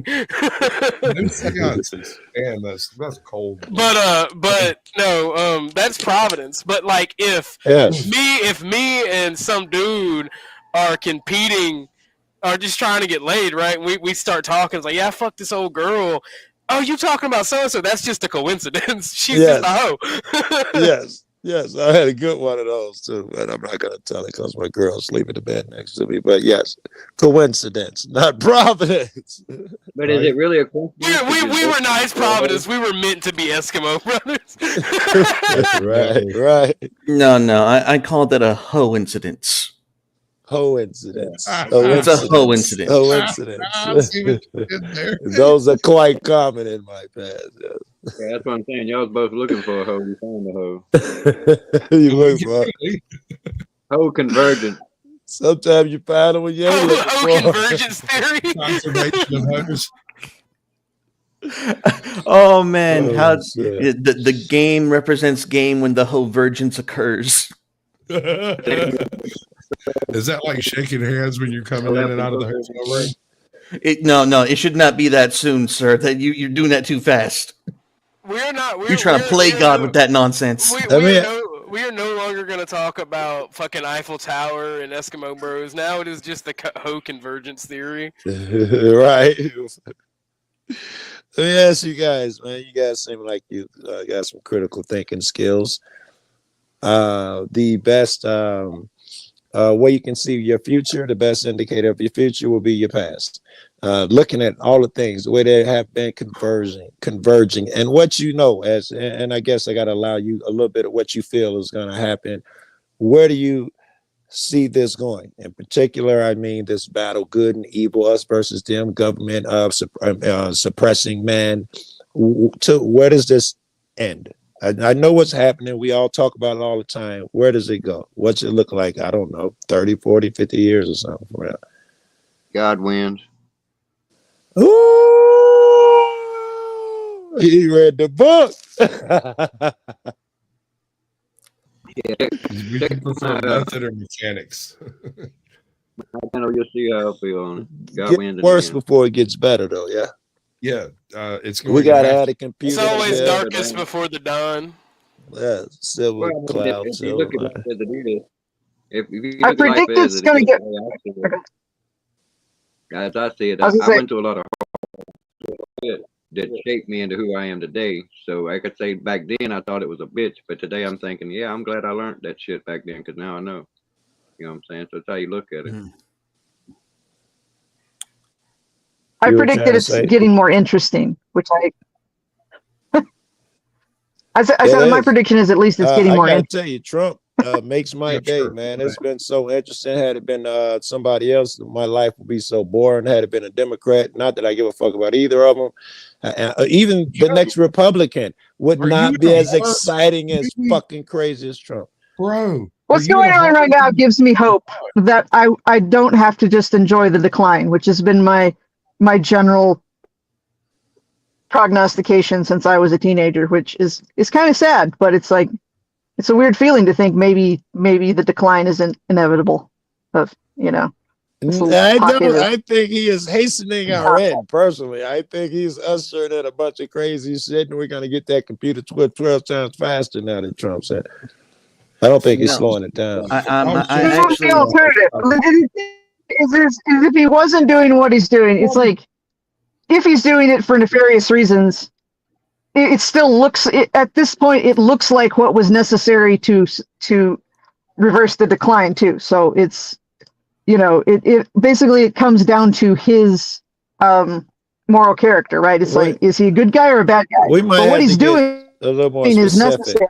No seances. Man, that's cold. But no, that's providence. But like if me and some dude are competing, are just trying to get laid, right? We start talking. It's like, yeah, I fucked this old girl. Oh, you talking about so and so? That's just a coincidence. She's just a hoe. Yes, I had a good one of those too, but I'm not going to tell it because my girl's sleeping in bed next to me. But yes, coincidence, not providence. But is it really a coincidence? We were nice providence. We were meant to be Eskimo brothers. Right. No, I call that a coincidence. Coincidence. It's a coincidence. Those are quite common in my past. Yes. Yeah, that's what I'm saying. Y'all was both looking for a hoe. You found a hoe. You look for hoe convergence. Sometimes you find them when you ain't looking for convergence theory. Conservation of hoes. Oh man, how the game represents game when the convergence occurs. Is that like shaking hands when you're coming in and out of the hotel room? No, it should not be that soon, sir. That you're doing that too fast. You're trying to play God with that nonsense. We are no longer going to talk about fucking Eiffel Tower and Eskimo Bros. Now it is just the hoe convergence theory. Right. Let me ask you guys, man. You guys seem like you got some critical thinking skills. The best way you can see your future, the best indicator of your future will be your past. Looking at all the things, the way they have been converging, and what you know and I guess I got to allow you a little bit of what you feel is going to happen. Where do you see this going? In particular, I mean this battle, good and evil, us versus them, government suppressing man. To where does this end? I know what's happening. We all talk about it all the time. Where does it go? What's it look like? I don't know, 30, 40, 50 years or something. God wins. Ooh, he read the book. We can prefer method or mechanics. I know you'll see how I feel on it. God Get wins. worse before it gets better, though. Yeah. Yeah, it's going. We gotta add a computer. It's always yeah. darkest before the dawn. Yeah, silver cloud. If you look at life as it is, if you I look at life predict as it's it going to is, get. as I see it, I I was gonna say- went through a lot of shit that shaped me into who I am today. So I could say back then I thought it was a bitch, but today I'm thinking, yeah, I'm glad I learned that shit back then because now I know. You know what I'm saying? So that's how you look at it. I predict that it's getting more interesting, which I said my prediction is at least it's getting more I gotta interesting. tell you, Trump makes my day, man. It's been so interesting. Had it been somebody else, my life would be so boring. Had it been a Democrat, not that I give a fuck about either of them, even the next Republican would not be as exciting as fucking crazy as Trump. Bro, What's going on right now gives me hope that I don't have to just enjoy the decline, which has been my general prognostication since I was a teenager, which is kind of sad, but it's like it's a weird feeling to think maybe the decline isn't inevitable. Of I think he is hastening our end. Personally, I think he's ushering in a bunch of crazy shit, and we're gonna get that computer 12 times faster now than Trump said. I don't think he's slowing it down. The alternative is if he wasn't doing what he's doing, it's like if he's doing it for nefarious reasons, it still looks at this point it looks like what was necessary to reverse the decline too. So it's it basically it comes down to his moral character, right? It's like, is he a good guy or a bad guy? We might but have what he's to doing get a little more is specific. necessary.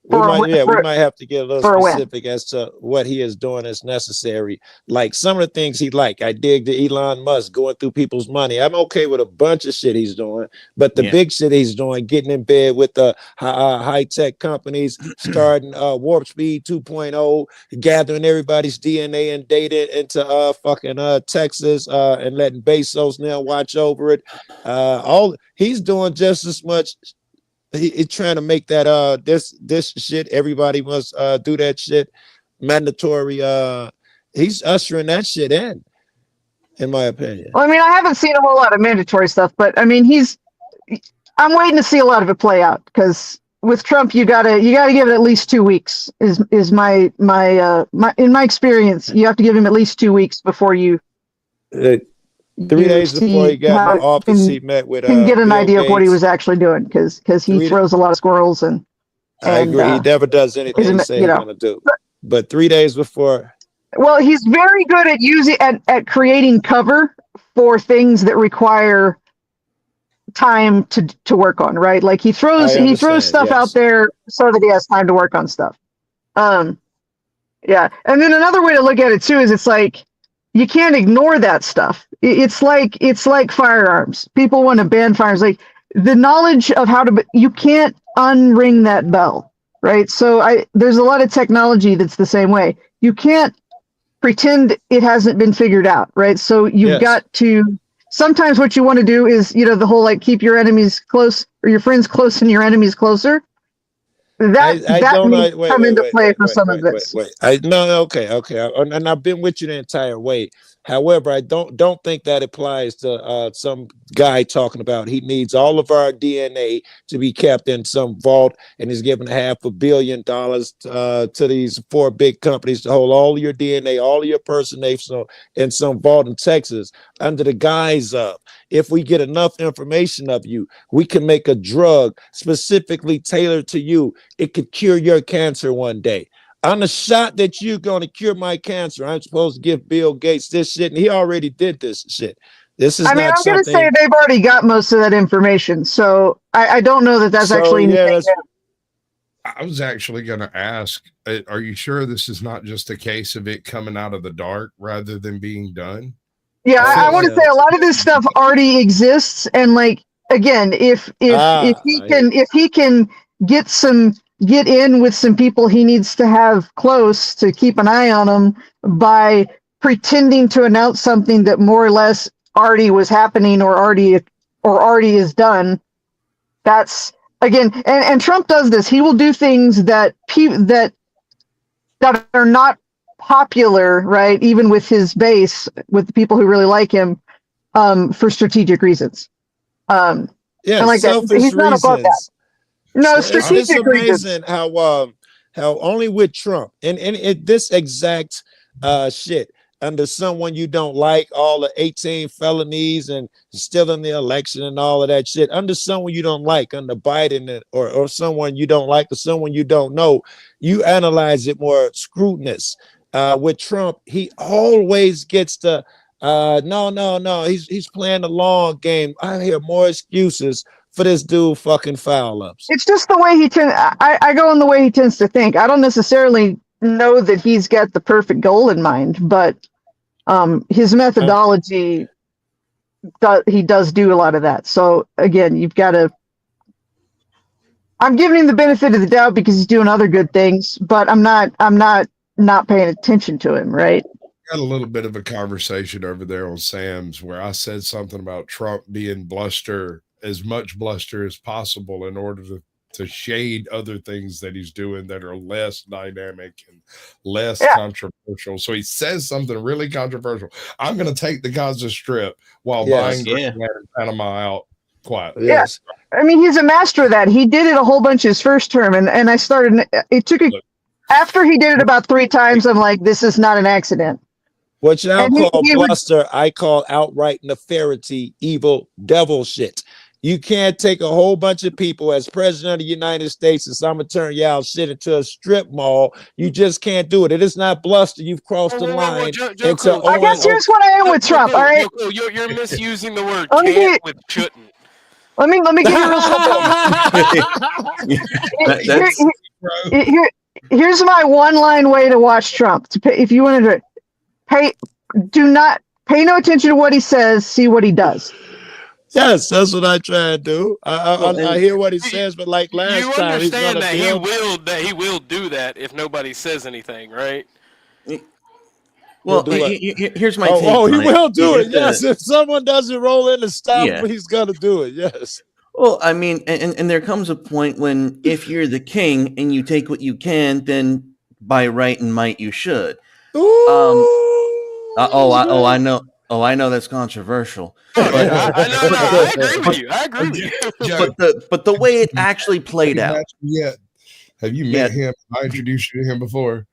We might have to get a little for specific as to what he is doing is necessary. Like some of the things he like. I dig the Elon Musk going through people's money. I'm okay with a bunch of shit he's doing, but the big shit he's doing, getting in bed with the high-tech companies, starting Warp Speed 2.0, gathering everybody's DNA and data into fucking Texas, and letting Bezos now watch over it. All he's doing just as much. He's trying to make that this shit everybody must do that shit mandatory. He's ushering that shit in my opinion. Well, I mean, I haven't seen a whole lot of mandatory stuff, but I mean, I'm waiting to see a lot of it play out because with Trump, you gotta give it at least 2 weeks. Is my in my experience, you have to give him at least 2 weeks before you. 3 days before he got in office, he met with and get an Bill idea of what he Gates. was actually doing because he throws a lot of squirrels and I agree. He never does anything he says he's gonna do. But 3 days before. Well, he's very good at at creating cover for things that require time to work on, right? Like he throws stuff out there so that he has time to work on stuff. Yeah. And then another way to look at it too is it's like you can't ignore that stuff. It's like firearms. People want to ban firearms. Like the knowledge of how to, you can't unring that bell, right? So there's a lot of technology that's the same way. You can't pretend it hasn't been figured out, right? So you've got to. Sometimes what you want to do is, the whole like keep your enemies close or your friends close and your enemies closer. That may come into play for some of this. Okay. And I've been with you the entire way. However, I don't think that applies to some guy talking about he needs all of our DNA to be kept in some vault, and he's giving $500 million to these 4 big companies to hold all your DNA, all of your personation in some vault in Texas under the guise of if we get enough information of you, we can make a drug specifically tailored to you. It could cure your cancer one day. On the shot that you're going to cure my cancer, I'm supposed to give Bill Gates this shit, and he already did this shit. This is I'm going to say they've already got most of that information, so I don't know that that's actually anything. I was actually going to ask, are you sure this is not just a case of it coming out of the dark rather than being done? Yeah, I want to say a lot of this stuff already exists, and like again, if he can get in with some people he needs to have close to keep an eye on him by pretending to announce something that more or less already was happening or already is done. That's again, and Trump does this. He will do things that that are not popular, right? Even with his base, with the people who really like him, for strategic reasons. Yeah, like selfish that. He's not above that. reasons. No, So it's strategic reasons. amazing how only with Trump and this exact shit under someone you don't like, all the 18 felonies and still in the election and all of that shit, under someone you don't like, under Biden or someone you don't like or someone you don't know, you analyze it more scrutinous. With Trump, he always gets the no, he's playing the long game. I hear more excuses for this dude fucking foul ups. It's just the way he tends. I go in the way he tends to think. I don't necessarily know that he's got the perfect goal in mind, but his methodology, he does do a lot of that. So again, you've got to. I'm giving him the benefit of the doubt because he's doing other good things, but I'm not paying attention to him, right? Got a little bit of a conversation over there on Sam's where I said something about Trump being as much bluster as possible in order to shade other things that he's doing that are less dynamic and less controversial. So he says something really controversial. I'm going to take the Gaza Strip while buying Greenland and Panama out quietly. Yes. I mean, he's a master of that. He did it a whole bunch his first term, and I started. It took after he did it about 3 times. I'm like, this is not an accident. What y'all call bluster, I call outright nefariety, evil, devil shit. You can't take a whole bunch of people as president of the United States and say, I'm going to turn y'all shit into a strip mall. You just can't do it. It is not bluster. You've crossed the line. I guess here's what I am with Trump, all right? You're misusing the word can't with shouldn't. Let me give you a real simple. Here's my one-line way to watch Trump. If you want to do not pay no attention to what he says, see what he does. Yes, that's what I try to do. I hear what he says, but like last time, you understand that he will do that if nobody says anything, right? Well, here's my take. Oh, he will do it. Yes, if someone doesn't roll in to stop him, he's gonna do it. Yes. Well, I mean, and there comes a point when if you're the king and you take what you can, then by right and might you should. I know. Oh, I know that's controversial. But, I agree with you. I agree with you. But the way it actually played out. Have you met him? I introduced you to him before.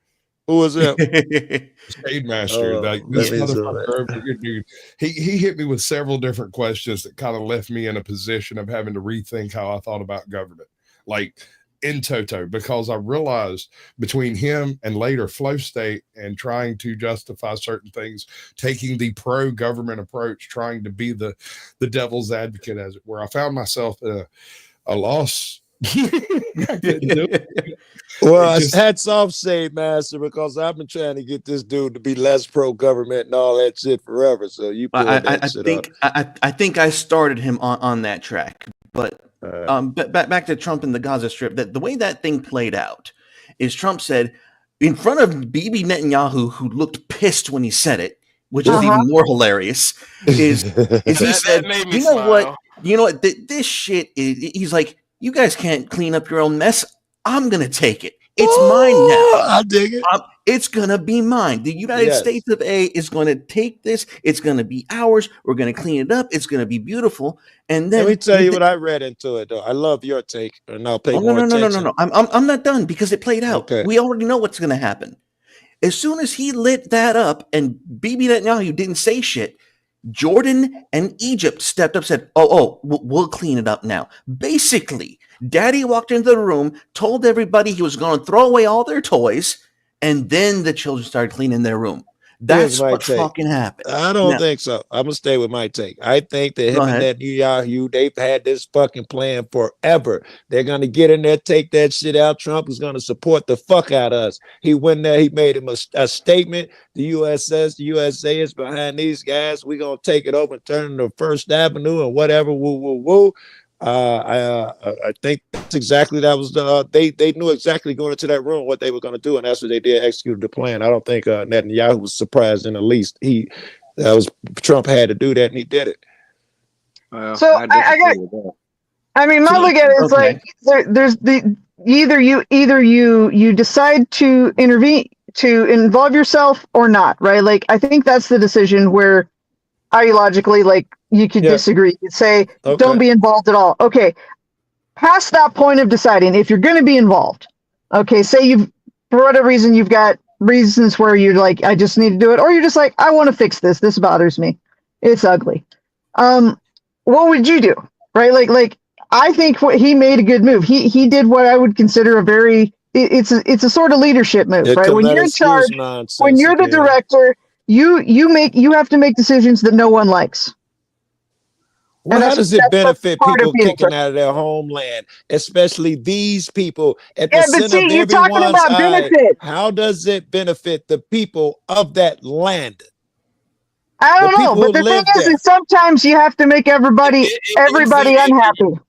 Who was him? Shade Master. This motherfucker, dude. He hit me with several different questions that kind of left me in a position of having to rethink how I thought about government. Like in toto, because I realized between him and later Flow State and trying to justify certain things, taking the pro-government approach, trying to be the devil's advocate, as it were, I found myself in a loss. I couldn't do it. Well, hats off, Shade Master, because I've been trying to get this dude to be less pro-government and all that shit forever. So you I think I started him on that track, but back to Trump and the Gaza Strip. That the way that thing played out is Trump said in front of Bibi Netanyahu, who looked pissed when he said it, which is even more hilarious. Is he said, "You know what? You know what? This shit is." He's like, "You guys can't clean up your own mess. I'm gonna take it. It's mine now. I dig it. It's gonna be mine. The United States of A is gonna take this. It's gonna be ours. We're gonna clean it up. It's gonna be beautiful." And then let me tell you what I read into it, though. I love your take, and I'll pay more attention. No. I'm not done because it played out. Okay. We already know what's gonna happen. As soon as he lit that up, and Bibi Netanyahu didn't say shit, Jordan and Egypt stepped up, said, we'll clean it up now. Basically, Daddy walked into the room, told everybody he was going to throw away all their toys, and then the children started cleaning their room. That's what fucking happened. I don't think so. I'm going to stay with my take. I think that him and Netanyahu, they've had this fucking plan forever. They're going to get in there, take that shit out. Trump is going to support the fuck out of us. He went there. He made him a statement. The USA is behind these guys. We're going to take it over and turn it to First Avenue or whatever. Woo, woo, woo. I think that's exactly that was the they knew exactly going into that room what they were going to do, and that's what they did. Executed the plan. I don't think Netanyahu was surprised in the least. That was Trump had to do that, and he did it. Well, So I got. I mean, my look at it is like there's the either you decide to intervene, to involve yourself or not, right? Like I think that's the decision where ideologically, like you could disagree. You'd say don't be involved at all. Okay, past that point of deciding if you're going to be involved. Okay, say you've for whatever reason you've got reasons where you're like I just need to do it, or you're just like I want to fix this. This bothers me. It's ugly. What would you do, right? Like. I think he made a good move. He did what I would consider a very it's a sort of leadership move, right? When you're in charge, when you're the director, you have to make decisions that no one likes. Well, how does it benefit people kicking out of their homeland, especially these people at the center of everyone's eye? How does it benefit the people of that land? I don't know, but the thing is sometimes you have to make everybody unhappy.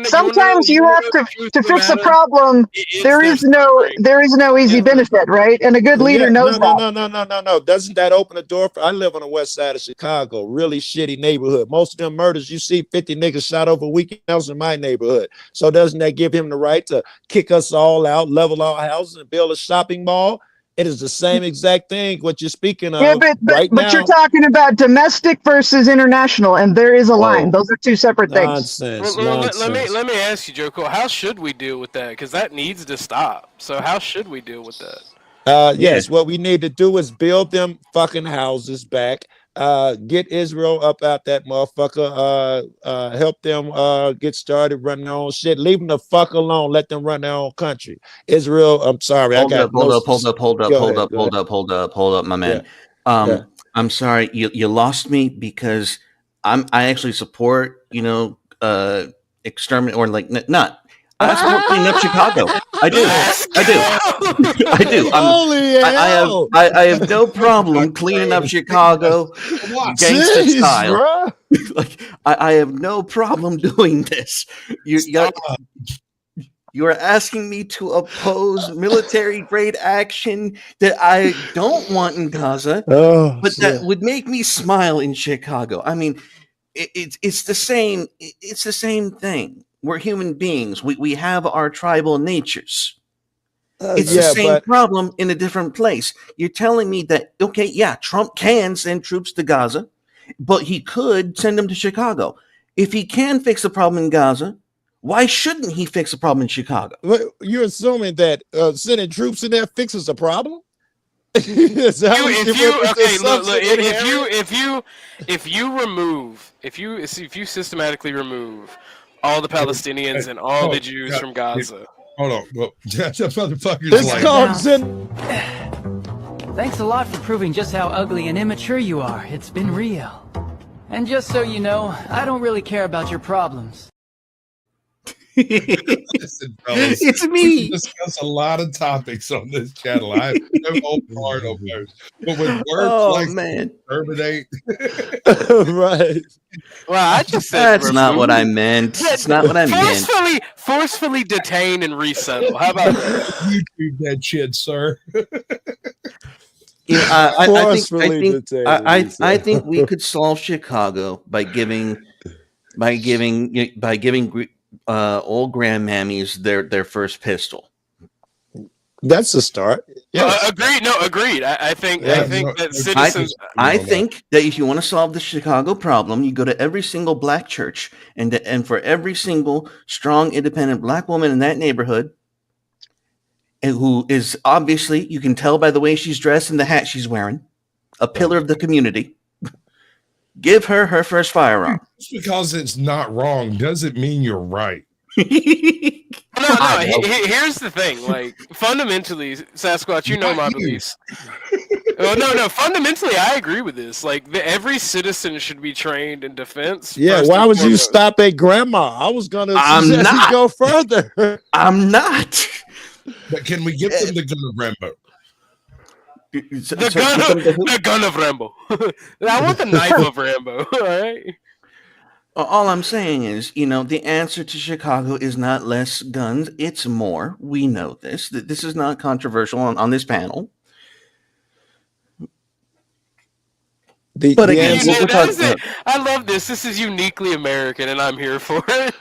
Sometimes you have to fix a problem. There is no easy benefit, right? And a good leader knows that. No. Doesn't that open the door for? I live on the west side of Chicago, really shitty neighborhood. Most of them murders you see 50 niggas shot over a weekend else in my neighborhood. So doesn't that give him the right to kick us all out, level our houses, and build a shopping mall? It is the same exact thing what you're speaking of but you're talking about domestic versus international, and there is a line. Those are two separate things. Nonsense. Let me ask you, Joko, how should we deal with that? Because that needs to stop. So how should we deal with that? Yes, what we need to do is build them fucking houses back. Get Israel up out that motherfucker. Help them get started running their own shit. Leave them the fuck alone. Let them run their own country. Israel, I'm sorry. Hold up, my man. I'm sorry, you lost me because I actually support, exterminate or like not. I support cleaning up Chicago. I do. I have no problem cleaning up Chicago, gangsta style. Like I have no problem doing this. You are asking me to oppose military grade action that I don't want in Gaza, but that would make me smile in Chicago. I mean, it's the same. It's the same thing. We're human beings. We have our tribal natures. It's the same problem in a different place. You're telling me that, Trump can send troops to Gaza, but he could send them to Chicago. If he can fix the problem in Gaza, why shouldn't he fix the problem in Chicago? You're assuming that sending troops in there fixes the problem? If you systematically remove all the Palestinians and all the Jews from Gaza. Hold on. Well, Thanks a lot for proving just how ugly and immature you are. It's been real. And just so you know, I don't really care about your problems. Listen, fellas, it's me. We discuss a lot of topics on this channel. I have no part of those. But when words terminate, right? Well, I just said that's not what I meant. It's not what I meant. Forcefully detain and resettle. How about that? YouTube that shit, sir. I think we could solve Chicago by giving old grandmammies their first pistol. That's a start. Yes. Agreed. I think that citizens. I think that if you want to solve the Chicago problem, you go to every single black church, and for every single strong, independent black woman in that neighborhood, and who is obviously, you can tell by the way she's dressed and the hat she's wearing, a pillar of the community. Give her her first firearm. Just because it's not wrong doesn't mean you're right. No. Here's the thing. Like, fundamentally, Sasquatch, you know my beliefs. No. Fundamentally, I agree with this. Like, every citizen should be trained in defense. Yeah. Why would you stop at grandma? I was gonna go further. I'm not. But can we give them the gun of Rambo? The gun of Rambo. I want the knife of Rambo. All right. All I'm saying is, the answer to Chicago is not less guns, it's more. We know this. This is not controversial on this panel. But again, we're talking about. I love this. This is uniquely American, and I'm here for it.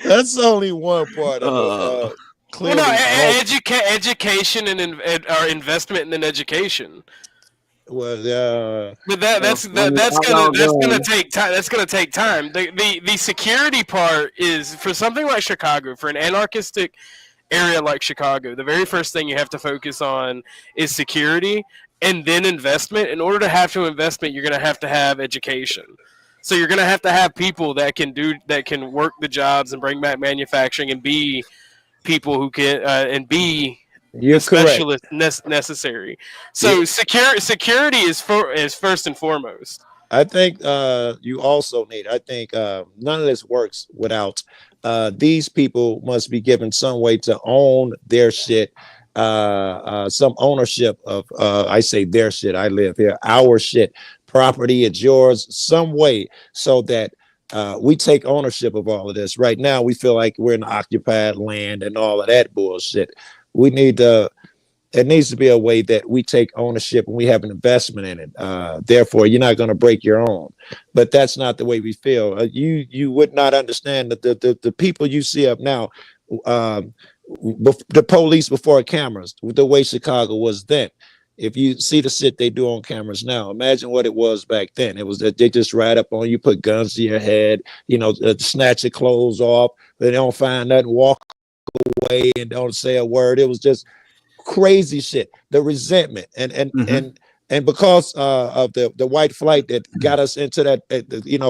That's only one part of it. Clearly, Education and or investment in education. Well, but that's gonna take time. That's gonna take time. The security part is for something like Chicago, for an anarchistic area like Chicago. The very first thing you have to focus on is security, and then investment. In order to have investment, you're gonna have to have education. So you're gonna have to have people that can work the jobs and bring back manufacturing and be people who can and be the specialist necessary. So security is first and foremost. I think you also need. I think none of this works without these people must be given some way to own their shit, some ownership of. I say their shit. I live here. Our shit, property. It's yours. Some way so that we take ownership of all of this. Right now, we feel like we're in occupied land and all of that bullshit. We need to. It needs to be a way that we take ownership and we have an investment in it. Therefore, you're not going to break your own. But that's not the way we feel. You would not understand that the people you see up now, the police before cameras, the way Chicago was then. If you see the shit they do on cameras now, imagine what it was back then. It was that they just ride up on you, put guns to your head, snatch your clothes off. They don't find nothing, walk away and don't say a word. It was just crazy shit. The resentment and because of the white flight that got us into that,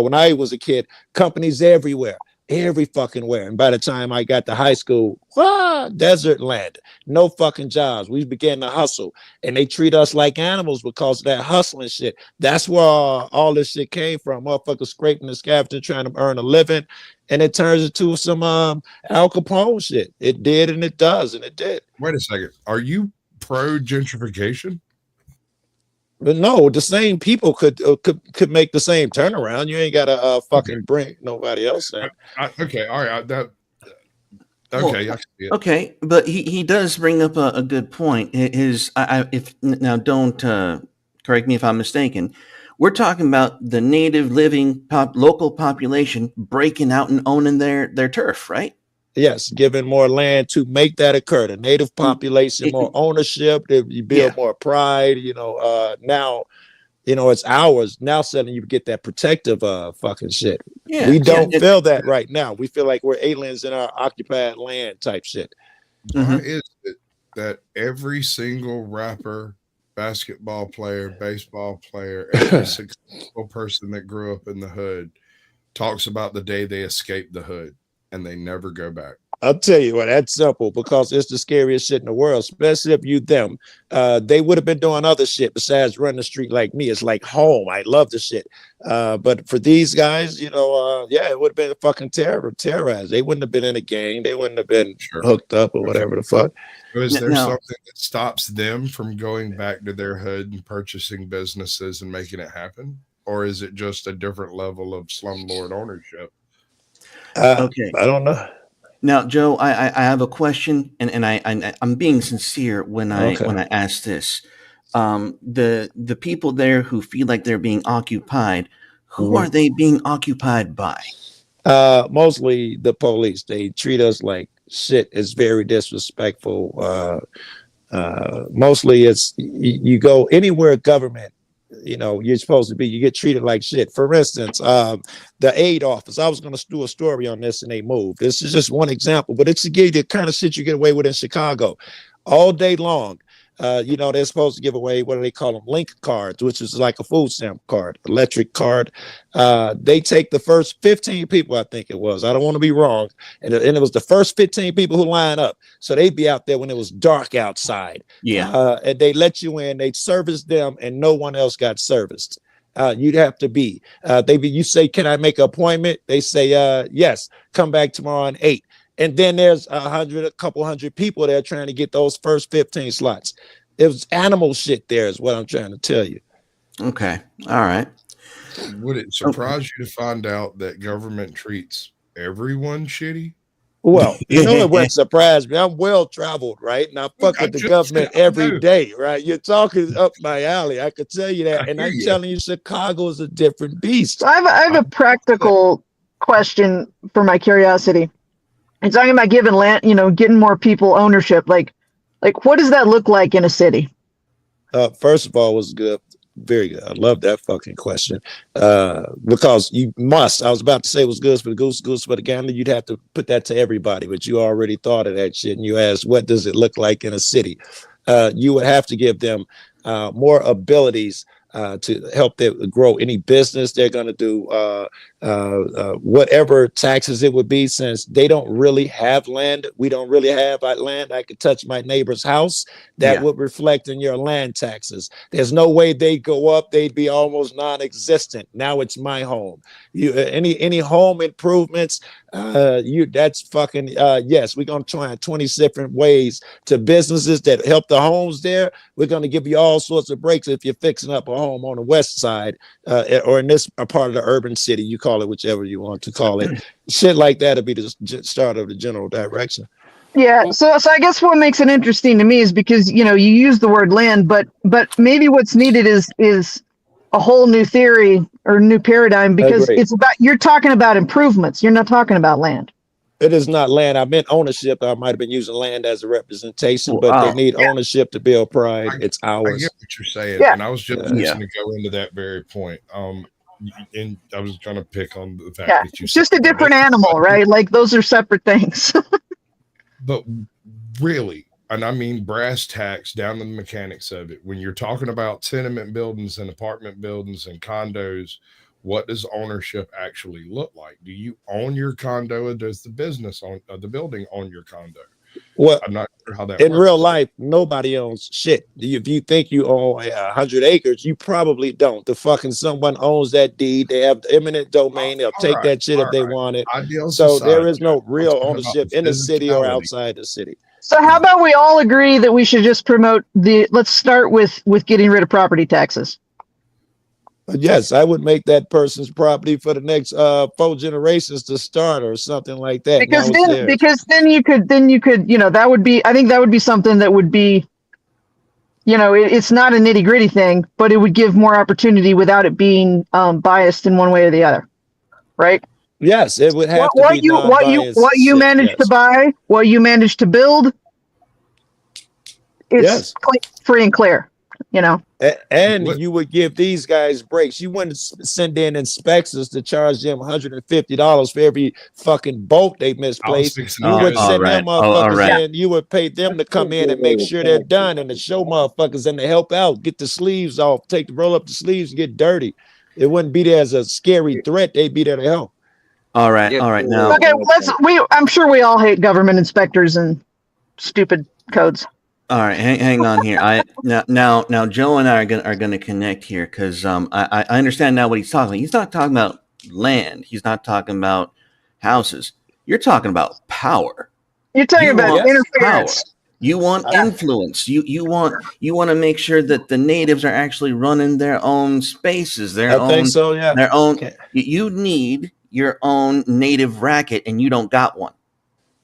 when I was a kid, companies everywhere, every fucking where. And by the time I got to high school, desert land, no fucking jobs. We began to hustle, and they treat us like animals because of that hustling shit. That's where all this shit came from. Motherfuckers scraping the scavenging, trying to earn a living, and it turns into some Al Capone shit. It did, and it does, and it did. Wait a second. Are you pro gentrification? But no, the same people could make the same turnaround. You ain't got to fucking bring nobody else in. Okay, all right. Okay, but he does bring up a good point. Don't correct me if I'm mistaken. We're talking about the native living local population breaking out and owning their turf, right? Yes, giving more land to make that occur. The native population, more ownership, you build more pride. Now, it's ours. Now suddenly you get that protective fucking shit. Yeah, we don't feel that right now. We feel like we're aliens in our occupied land type shit. Why is it that every single rapper, basketball player, baseball player, every successful person that grew up in the hood talks about the day they escaped the hood and they never go back? I'll tell you what, that's simple, because it's the scariest shit in the world, especially if you them. They would have been doing other shit besides running the street like me. It's like home. I love the shit. But for these guys, it would have been fucking terrorized. They wouldn't have been in a gang. They wouldn't have been hooked up or whatever the fuck. So is there something that stops them from going back to their hood and purchasing businesses and making it happen? Or is it just a different level of slumlord ownership? Okay, I don't know. Now, Joe, I have a question, and I'm being sincere when I ask this. The people there who feel like they're being occupied, who are they being occupied by? Mostly the police. They treat us like shit. It's very disrespectful. Mostly it's you go anywhere government, you're supposed to be, you get treated like shit. For instance, the aid office. I was going to do a story on this and they moved. This is just one example, but it's to give you the kind of shit you get away with in Chicago all day long. They're supposed to give away, what do they call them? Link cards, which is like a food stamp card, electric card. They take the first 15 people, I think it was. I don't want to be wrong. And it was the first 15 people who line up. So they'd be out there when it was dark outside. Yeah. And they let you in, they serviced them, and no one else got serviced. You'd have to be. You say, can I make an appointment? They say, yes, come back tomorrow at 8. And then there's a couple hundred people there trying to get those first 15 slots. It was animal shit there is what I'm trying to tell you. Okay. All right. Would it surprise you to find out that government treats everyone shitty? Well, you know it wouldn't surprise me. I'm well traveled, right? And I fuck with the government every day, right? You're talking up my alley. I could tell you that. And I'm telling you, Chicago is a different beast. So I have a practical question for my curiosity. It's talking about giving land, getting more people ownership. Like what does that look like in a city? First of all, it was good. Very good. I love that fucking question. Because you must. I was about to say it was good for the goose for the gander. You'd have to put that to everybody, but you already thought of that shit. And you asked, what does it look like in a city? You would have to give them more abilities to help them grow any business they're going to do, whatever taxes it would be, since they don't really have land. We don't really have land. I could touch my neighbor's house. That would reflect in your land taxes. There's no way they'd go up. They'd be almost non-existent. Now it's my home. You any home improvements, that's fucking yes, we're gonna try 20 different ways to businesses that help the homes there. We're gonna give you all sorts of breaks if you're fixing up a home on the west side or in this part of the urban city. You call it whichever you want to call it. Shit like that would be the start of the general direction. Yeah, so I guess what makes it interesting to me is because you use the word land, but maybe what's needed is a whole new theory or new paradigm, because you're talking about improvements. You're not talking about land. It is not land. I meant ownership. I might have been using land as a representation, but they need ownership to build pride. It's ours. I get what you're saying, and I was just listening to go into that very point. And I was trying to pick on the fact that you it's just a different animal, right? Like those are separate things. But really, and I mean brass tacks down to the mechanics of it, when you're talking about tenement buildings and apartment buildings and condos, what does ownership actually look like? Do you own your condo, or does the business own the building own your condo? Well, I'm not sure how that in works. real life, nobody owns shit. If you think you own 100 acres, you probably don't. The fucking someone owns that deed. They have the eminent domain. They'll take that shit if they want it. So there is no real ownership in the city or outside the city. So how about we all agree that we should just promote let's start with getting rid of property taxes. Yes, I would make that person's property for the next 4 generations to start or something like that. Because then you could that would be, I think that would be something that would be, it's not a nitty gritty thing, but it would give more opportunity without it being biased in one way or the other, right? Yes, it would have to be what you managed to buy, what you managed to build. It's free and clear. And you would give these guys breaks. You wouldn't send in inspectors to charge them $150 for every fucking bolt they misplaced. You would send them motherfuckers in. You would pay them to come in and make sure they're done, and to show motherfuckers and to help out, get the sleeves off, roll up the sleeves and get dirty. It wouldn't be there as a scary threat. They'd be there to help. All right. Now, okay, I'm sure we all hate government inspectors and stupid codes. All right, hang on here. Now, Joe and I are gonna connect here, because I understand now what he's talking about. He's not talking about land. He's not talking about houses. You're talking about power. You're talking about interference. Power. You want influence. You want to make sure that the natives are actually running their own spaces. Their own. You need your own native racket, and you don't got one.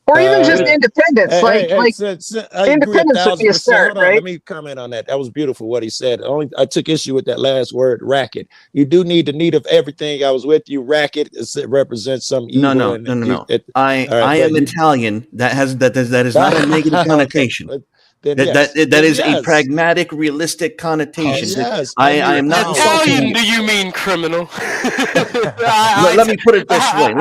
Or even just independence, independence would be a start, right? Let me comment on that. That was beautiful what he said. I took issue with that last word, racket. You do need the need of everything. I was with you. Racket represents some evil. No. I am Italian. That is not a negative connotation. That is a pragmatic, realistic connotation. I am not Italian. Do you mean criminal? Let me put it this way.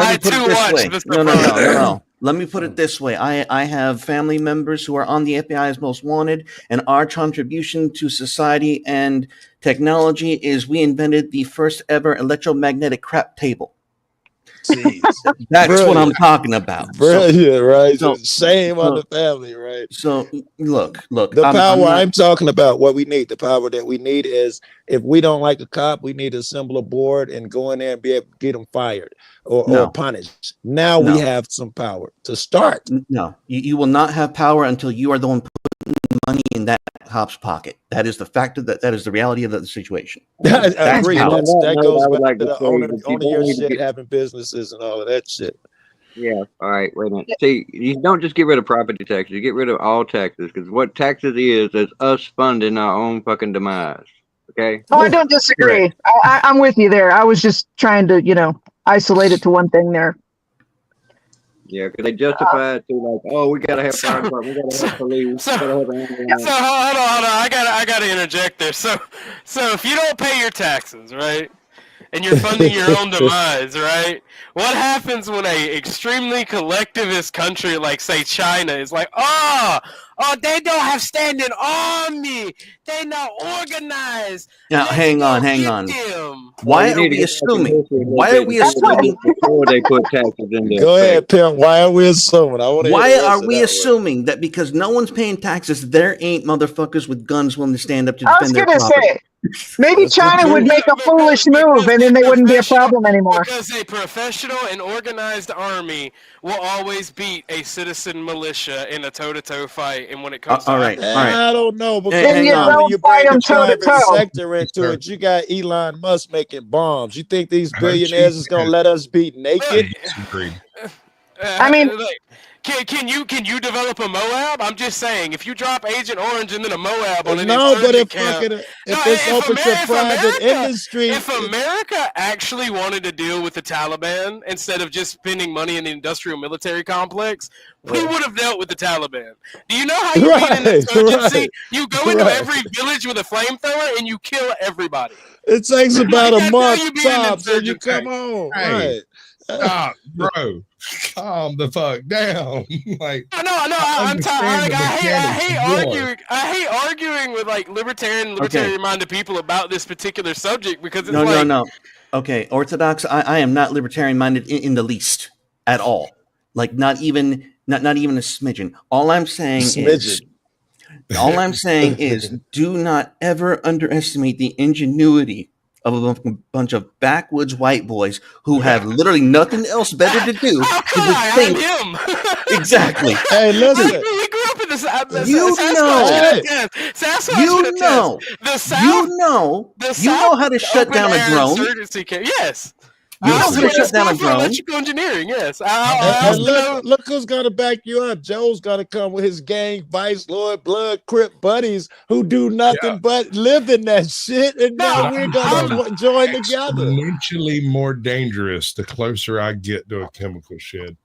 No. Let me put it this way. I have family members who are on the FBI's most wanted, and our contribution to society and technology is we invented the first ever electromagnetic crap table. That's what I'm talking about. Brilliant, right? So, shame on the family, right? So look. The power I'm talking about, what we need, the power that we need is, if we don't like a cop, we need to assemble a board and go in there and be able to get them fired or punished. Now we have some power to start. No, you will not have power until you are the one putting money in that cop's pocket. That is the fact of that is the reality of the situation. I That's agree. how. That I goes would back like to to the say owner that you owning your don't need to shit, get. having businesses and all of that shit. Yeah. All right. Wait a minute. See, you don't just get rid of property taxes. You get rid of all taxes because what taxes is us funding our own fucking demise. Okay. Oh, I don't disagree. Correct. I'm with you there. I was just trying to, isolate it to one thing there. Yeah, because they justify it to like, oh, we gotta have fire department, we gotta have police, So, we gotta have ambulance. so hold on. I gotta interject there. So if you don't pay your taxes, right, and you're funding your own demise, right? What happens when a extremely collectivist country like, say, China is like, oh, they don't have standing army, they not organized. Now, hang on. Why are we assuming? Before they put taxes in there? Go ahead, Pimp. Why are we assuming? I want to. Why are we assuming that because no one's paying taxes, there ain't motherfuckers with guns willing to stand up to I was defend their gonna property? say, maybe China would make a foolish move, and then they wouldn't be a problem anymore. Because a professional and organized army will always beat a citizen militia in a toe-to-toe fight. And when it comes to I don't know, because Hang on. when you bring the private toe-to-toe. sector into it, you got Elon Musk making bombs. You think these billionaires is gonna let us beat naked? I mean, can you develop a Moab? I'm just saying, if you drop Agent Orange and then a Moab on an No, but if camp, it's open to private industry, if America actually wanted to deal with the Taliban instead of just spending money in the industrial military complex, we would have dealt with the Taliban. Do you know how you beat an insurgency? Right, You go into every village with a flamethrower and you kill everybody. it takes about a That's how month you beat an tops, and you insurgency. come on. Hey, Right. stop, bro. Calm the fuck down. Like, I'm tired. understand the I mechanics hate of war. arguing. I hate arguing with like libertarian-minded people about this particular subject because it's No. Okay, Orthodox. I am not libertarian minded in the least at all. Like not even a smidgen. All I'm saying is do not ever underestimate the ingenuity of a bunch of backwoods white boys who have literally nothing else better to do. I'm him. Exactly. Hey, listen. We grew up in this. You know how to shut down a drone. Yes. You know how to shut down a drone. Electrical engineering, yes. And look who's gonna back you up. Joe's gonna come with his gang, Vice Lord, Blood, Crip buddies who do nothing but live in that shit, and now we're gonna join together. Exponentially more dangerous the closer I get to a chemical shed.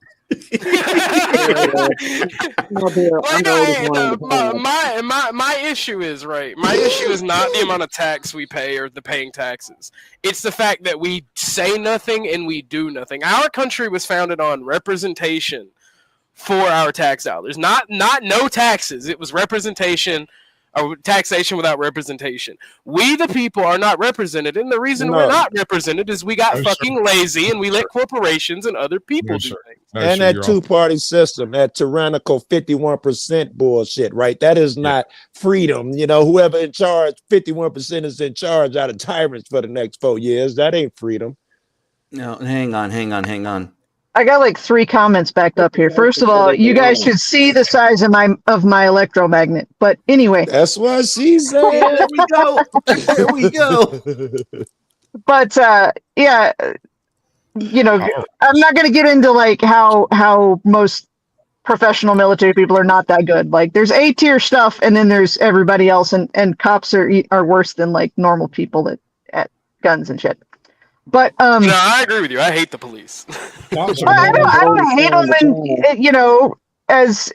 My issue is my issue is not the amount of tax we pay or the paying taxes. It's the fact that we say nothing and we do nothing. Our country was founded on representation for our tax dollars, not no taxes. It was representation. Or taxation without representation. We, the people, are not represented, and the reason we're not represented is we got fucking lazy and we let corporations and other people do things. And that two-party system, that tyrannical 51% bullshit, right? That is not freedom. You know, whoever in charge, 51% is in charge out of tyrants for the next 4 years. That ain't freedom. No, hang on. I got like 3 comments backed up here. First of all, you guys should see the size of my electromagnet. But anyway, that's what she said. There we go. But yeah, I'm not going to get into like how most professional military people are not that good. Like there's A-tier stuff, and then there's everybody else, and cops are worse than like normal people at guns and shit. But no, I agree with you. I hate the police. I don't hate them, and as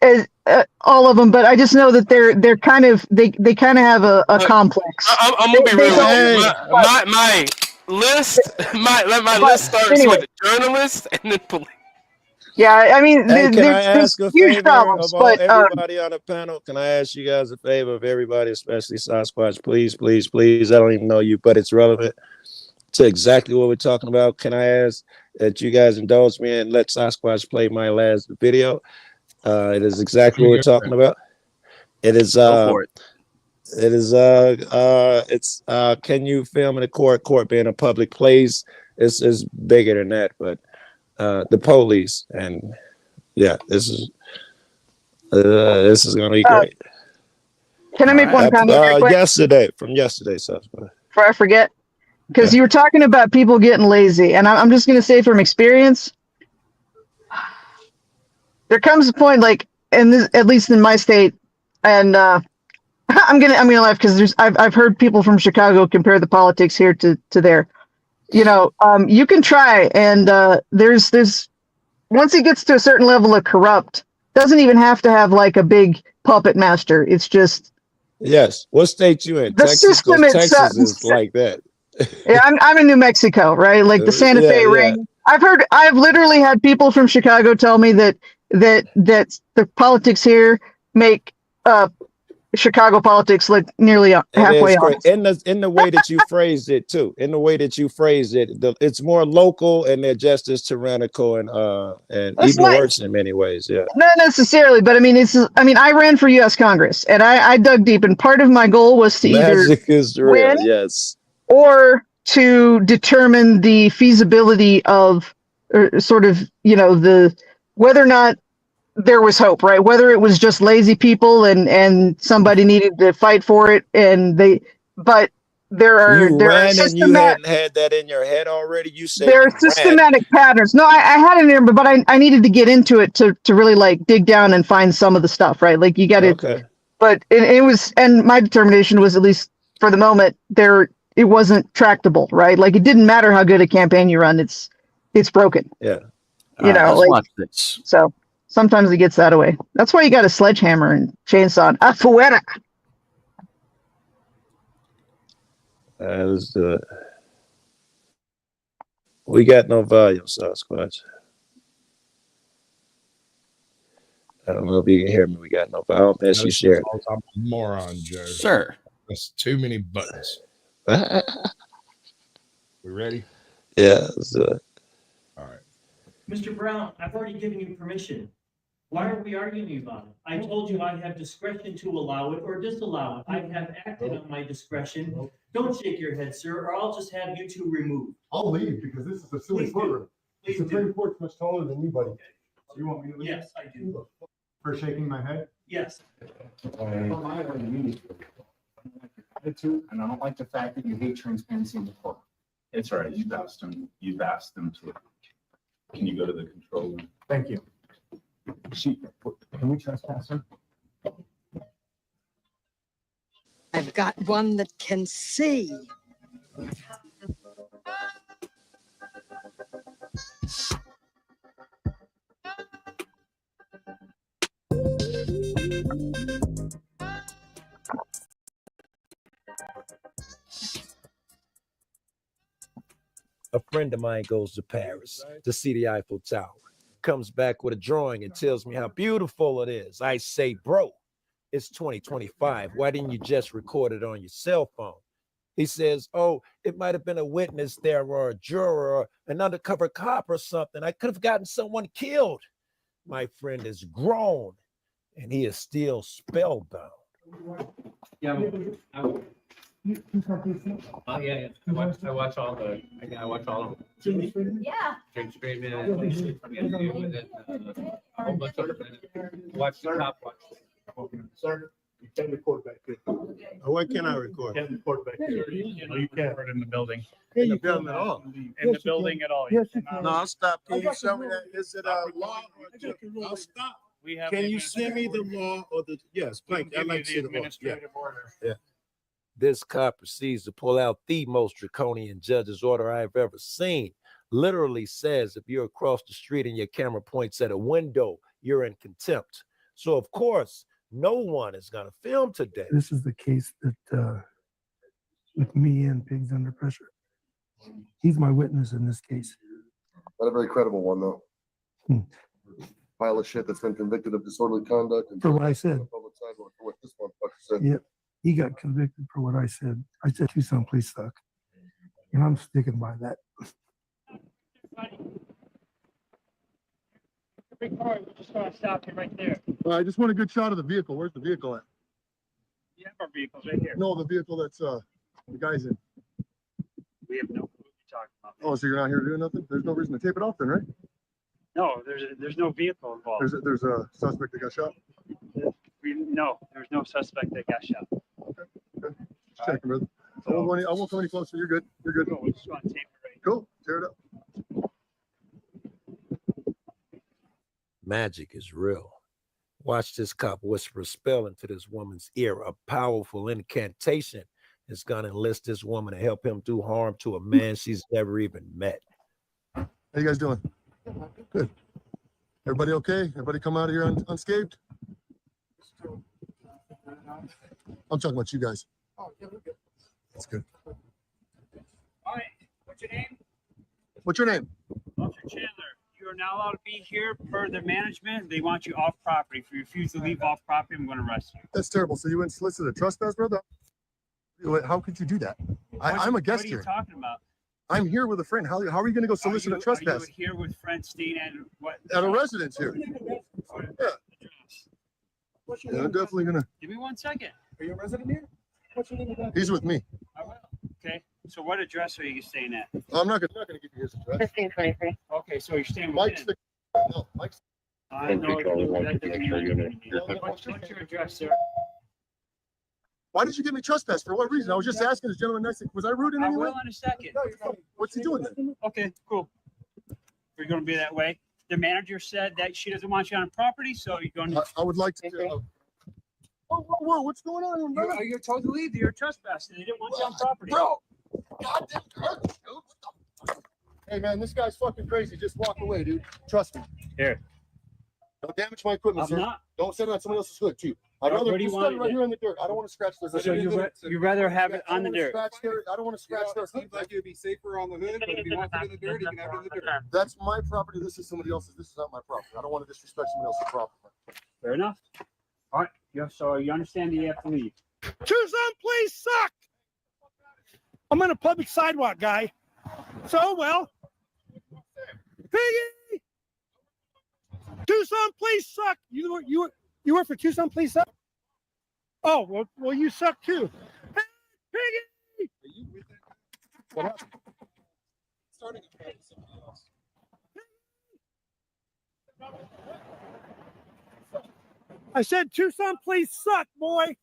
all of them. But I just know that they're kind of they kind of have a complex. I'm gonna be real. My list starts with journalists and then police. Yeah, I mean, hey, can I ask a huge favor problems, of everybody on the panel? Can I ask you guys a favor of everybody, especially Sasquatch? Please. I don't even know you, but it's relevant to exactly what we're talking about. Can I ask that you guys indulge me and let Sasquatch play my last video? It is exactly what we're talking about. It is it's can you film in a court being a public place? It's bigger than that, but the police, and yeah, this is gonna be great. Can I make one comment real quick From yesterday, Sasquatch. before I forget? Because Yeah. you were talking about people getting lazy, and I'm just going to say from experience, there comes a point, like, and this, at least in my state, and I'm gonna laugh because I've heard people from Chicago compare the politics here to there. You know, you can try, and there's once it gets to a certain level of corrupt, doesn't even have to have like a big puppet master. It's just Yes. What state you in? the Texas? system Because itself. Texas is like that. Yeah, I'm in New Mexico, right? Like the Santa Fe ring. I've literally had people from Chicago tell me that the politics here make Chicago politics like nearly halfway on. In the way that you phrased it too. In the way that you phrased it, it's more local and they're just as tyrannical and even worse in many ways. Yeah. Not necessarily, but I mean, I ran for U.S. Congress, and I dug deep, and part of my goal was to Magic is real. win, Yes. or to determine the feasibility of, or sort of, you know, the whether or not there was hope, right? Whether it was just lazy people and somebody needed to fight for it, but there are You hadn't had that in your head already. You said there are systematic patterns. No, I had it in there, but I needed to get into it to really like dig down and find some of the stuff, right? Like you got to, but it was, and my determination was, at least for the moment, it wasn't tractable, right? Like it didn't matter how good a campaign you run, it's broken. Yeah. You know, let's like, watch this. so sometimes it gets that way. That's why you got a sledgehammer and chainsaw. Afuera. Let's do it. We got no volume, Sasquatch. I don't know if you can hear me. We got no volume. Unless you share it. I'm a moron, Joe. Sir. That's too many buttons. We ready? Yeah, let's do it. All right. Mr. Brown, I've already given you permission. Why are we arguing about it? I told you I have discretion to allow it or disallow it. I have acted on my discretion. Don't shake your head, sir, or I'll just have you two removed. I'll leave because this is a silly program. The Supreme Court's much taller than you, buddy. So you want me to leave? Yes, I do. For shaking my head? Yes. And I don't like the fact that you hate transparency in the court. It's all right. You've asked them to. Can you go to the control room? Thank you. Can we trespass her? I've got one that can see. A friend of mine goes to Paris to see the Eiffel Tower. Comes back with a drawing and tells me how beautiful it is. I say, bro, it's 2025. Why didn't you just record it on your cell phone? He says, oh, it might have been a witness there or a juror or an undercover cop or something. I could have gotten someone killed. My friend is grown and he is still spellbound. Yeah. Oh yeah. I watch all the. I watch all of them. Yeah. Drink straight man. A whole bunch of watch the top watch. Sir, you can record back here. What can I record? You can record back here. No, you can't record in the building. In the building at all. In the building at all. Yes, you cannot. can. No, I'll stop. Can you show me that? Is it a law? I'll stop. We have. Can you send me the law or the yes? Thank you. I'd like to see the law. Administrative order. Yeah. This cop proceeds to pull out the most draconian judge's order I've ever seen. Literally says if you're across the street and your camera points at a window, you're in contempt. So of course, no one is going to film today. This is the case that with me and Pigs Under Pressure. He's my witness in this case. Not a very credible one, though. Pile of shit that's been convicted of disorderly conduct. And For what I said. Public sidewalk for what this motherfucker said. Yep. He got convicted for what I said. I said Tucson police suck. And I'm sticking by that. Big car, we're just gonna stop you right there. I just want a good shot of the vehicle. Where's the vehicle at? You have our vehicles right here. No, the vehicle that's the guy's in. We have no clue what you're talking about. Oh, so you're not here to do nothing? There's no reason to tape it off then, right? No, there's no vehicle involved. There's a suspect that got shot. No, there's no suspect at gas shop. Okay. Just checking, brother. I won't come any closer. You're good. You're good. We're just on tape right Cool. Tear it up. Magic is real. Watch this cop whisper a spell into this woman's ear. A powerful incantation is going to enlist this woman to help him do harm to a man she's never even met. How you guys doing? Good. Everybody okay? Everybody come out of here unscathed? I'm talking about you guys. Oh, yeah, we're good. That's good. All right. What's your name? What's your name? Officer Chandler. You are not allowed to be here per the management. They want you off property. If you refuse to leave off property, I'm going to arrest you. That's terrible. So you went and solicited a trespass, brother? How could you do that? I'm a guest here. here. What are you talking about? I'm here with a friend. How are you going to go solicit a trespass? Are you here with friends staying at what? At a residence here. Yeah. Yeah, I'm definitely going to. Give me 1 second. Are you a resident here? What's your name? He's with me. I will. Okay. So what address are you staying at? I'm not going to give you his address. 1523. Okay, so you're staying with Mike's the. No, Mike's. I know. What's your address, sir? Why did you give me trespass? For what reason? I was just asking this gentleman nicely. Was I rude in any way? I will in a second. What's he doing then? Okay, cool. We're going to be that way. The manager said that she doesn't want you on property, so you're going to. I would like to. Whoa, what's going on? You're told to leave. You're trespassing. They didn't want you on property. Bro! Goddamn. Hey, man, this guy's fucking crazy. Just walk away, dude. Trust me. Here. Don't damage my equipment, I'm sir. not. Don't set it on someone else's hood, too. I'd rather Where do you just want stand it? right here in the dirt. I don't want to scratch their hood. So you'd rather have it on the dirt. I don't want to scratch their hood. Like it'd be safer on the hood, but if you want it in the dirt, you can have it in the dirt. That's my property. This is somebody else's. This is not my property. I don't want to disrespect somebody else's property. Fair enough. All right. Yeah, so you understand that you have to leave. Tucson, please suck. I'm on a public sidewalk, guy. So, well. Piggy! Tucson, please suck. You work for Tucson, please suck? Oh, well, you suck too. Hey, Piggy! What happened? Starting to fight with somebody else. I said, Tucson, please suck, boy.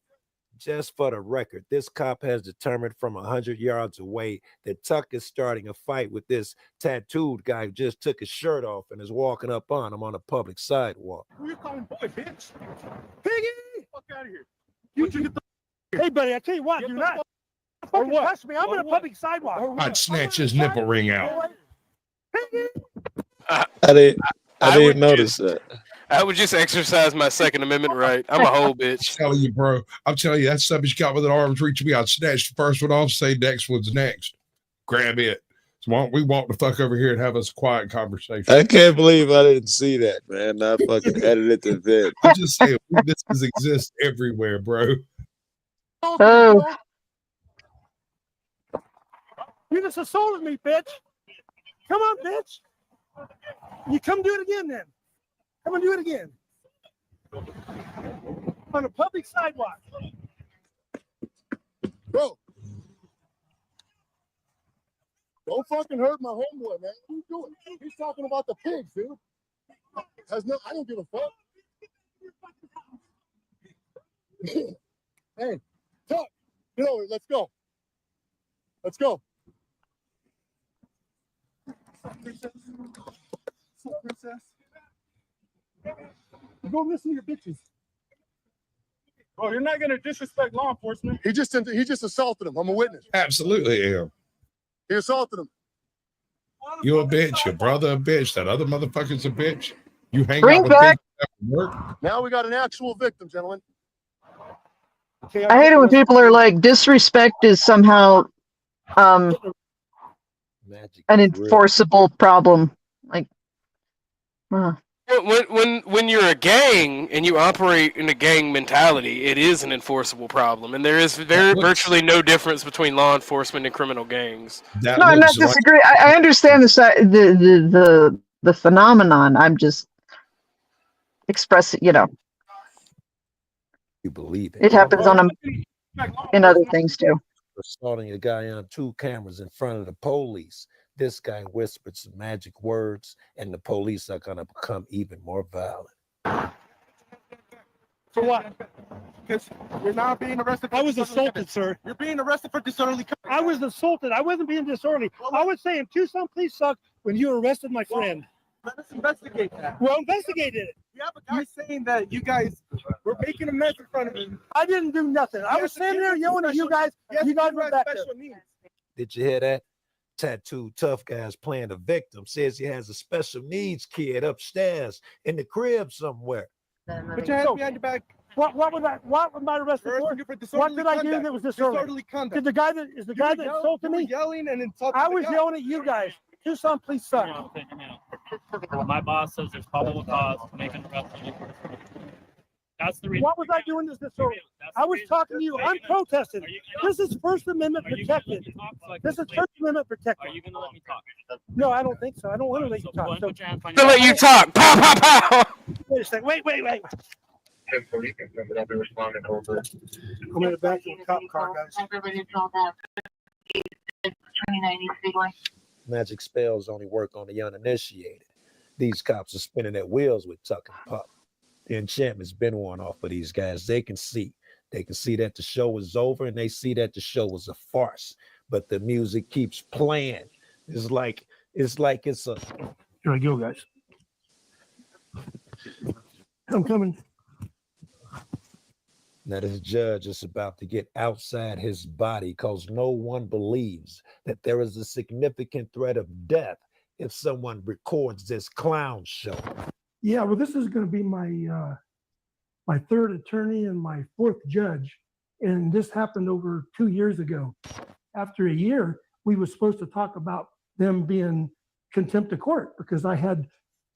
Just for the record, this cop has determined from 100 yards away that Tuck is starting a fight with this tattooed guy who just took his shirt off and is walking up on him on a public sidewalk. Who you calling boy, bitch? Piggy! Fuck out of here. You get the hey, buddy, I tell you what, do not fucking touch me. I'm on a public sidewalk. I'd snatch his nipple ring out. Piggy! I didn't notice that. I would just exercise my Second Amendment right. I'm a whole bitch. I'm telling you, bro. I'm telling you, that subject got with an arms reach me. I'd snatch the first one off, say next one's next. Grab it. So we walk the fuck over here and have us a quiet conversation. I can't believe I didn't see that, man. I fucking edited the vid. I'm just saying, this exists everywhere, bro. Oh. You just assaulted me, bitch. Come on, bitch. You come do it again then. Come and do it again. On a public sidewalk. Bro. Don't fucking hurt my homeboy, man. What are you doing? He's talking about the pigs, dude. I don't give a fuck. Hey, Tuck, get over here. Let's go. Let's go. Princess. Go listen to your bitches. Bro, you're not gonna disrespect law enforcement. He just assaulted him. I'm a witness. Absolutely am. He assaulted him. You a bitch. Your brother a bitch. That other motherfucker's a bitch. You hang Bring out with back- bitches after work. Now we got an actual victim, gentlemen. I hate it when people are like, disrespect is somehow an enforceable problem. Like, When you're a gang and you operate in a gang mentality, it is an enforceable problem, and there is virtually no difference between law enforcement and criminal gangs. no, I'm not disagreeing. I understand the phenomenon. I'm just expressing, You believe it. it happens in other things too. Assaulting a guy on 2 cameras in front of the police. This guy whispered some magic words, and the police are going to become even more violent. For what? Because you're not being arrested. I was assaulted, sir. You're being arrested for disorderly conduct. I was assaulted. I wasn't being disorderly. I was saying Tucson, please suck when you arrested my friend. Let us investigate that. Well, investigated it. We have a guy saying that you guys were making a mess in front of him. I didn't do nothing. I was standing there yelling at you guys. You guys were back there. Did you hear that? Tattooed tough guys playing the victim says he has a special needs kid upstairs in the crib somewhere. Put your hands behind your back. What was my arrest for? What did I do that was disorderly? Conduct. Did the guy that insulted me? Yelling and insulting. I was yelling at you guys. Tucson, please suck. My boss says there's probable cause to make an arrest. That's the reason. What was I doing this disorderly? I was talking to you. I'm protesting. This is First Amendment protected. This is First Amendment protected. Are you going to let me talk? No, I don't think so. I don't want to let you talk. To let you talk. Pow, pow, pow. Wait a second. Wait. I'll be responding over. I'm in the back of the cop car, guys. Magic spells only work on the uninitiated. These cops are spinning their wheels with Tuck and Pup. The enchantment's been worn off of these guys. They can see that the show is over, and they see that the show is a farce. But the music keeps playing. It's like it's a. Here I go, guys. I'm coming. Now this judge is about to get outside his body because no one believes that there is a significant threat of death if someone records this clown show. Yeah, well, this is going to be my my third attorney and my fourth judge, and this happened over 2 years ago. After a year, we were supposed to talk about them being contempt of court because I had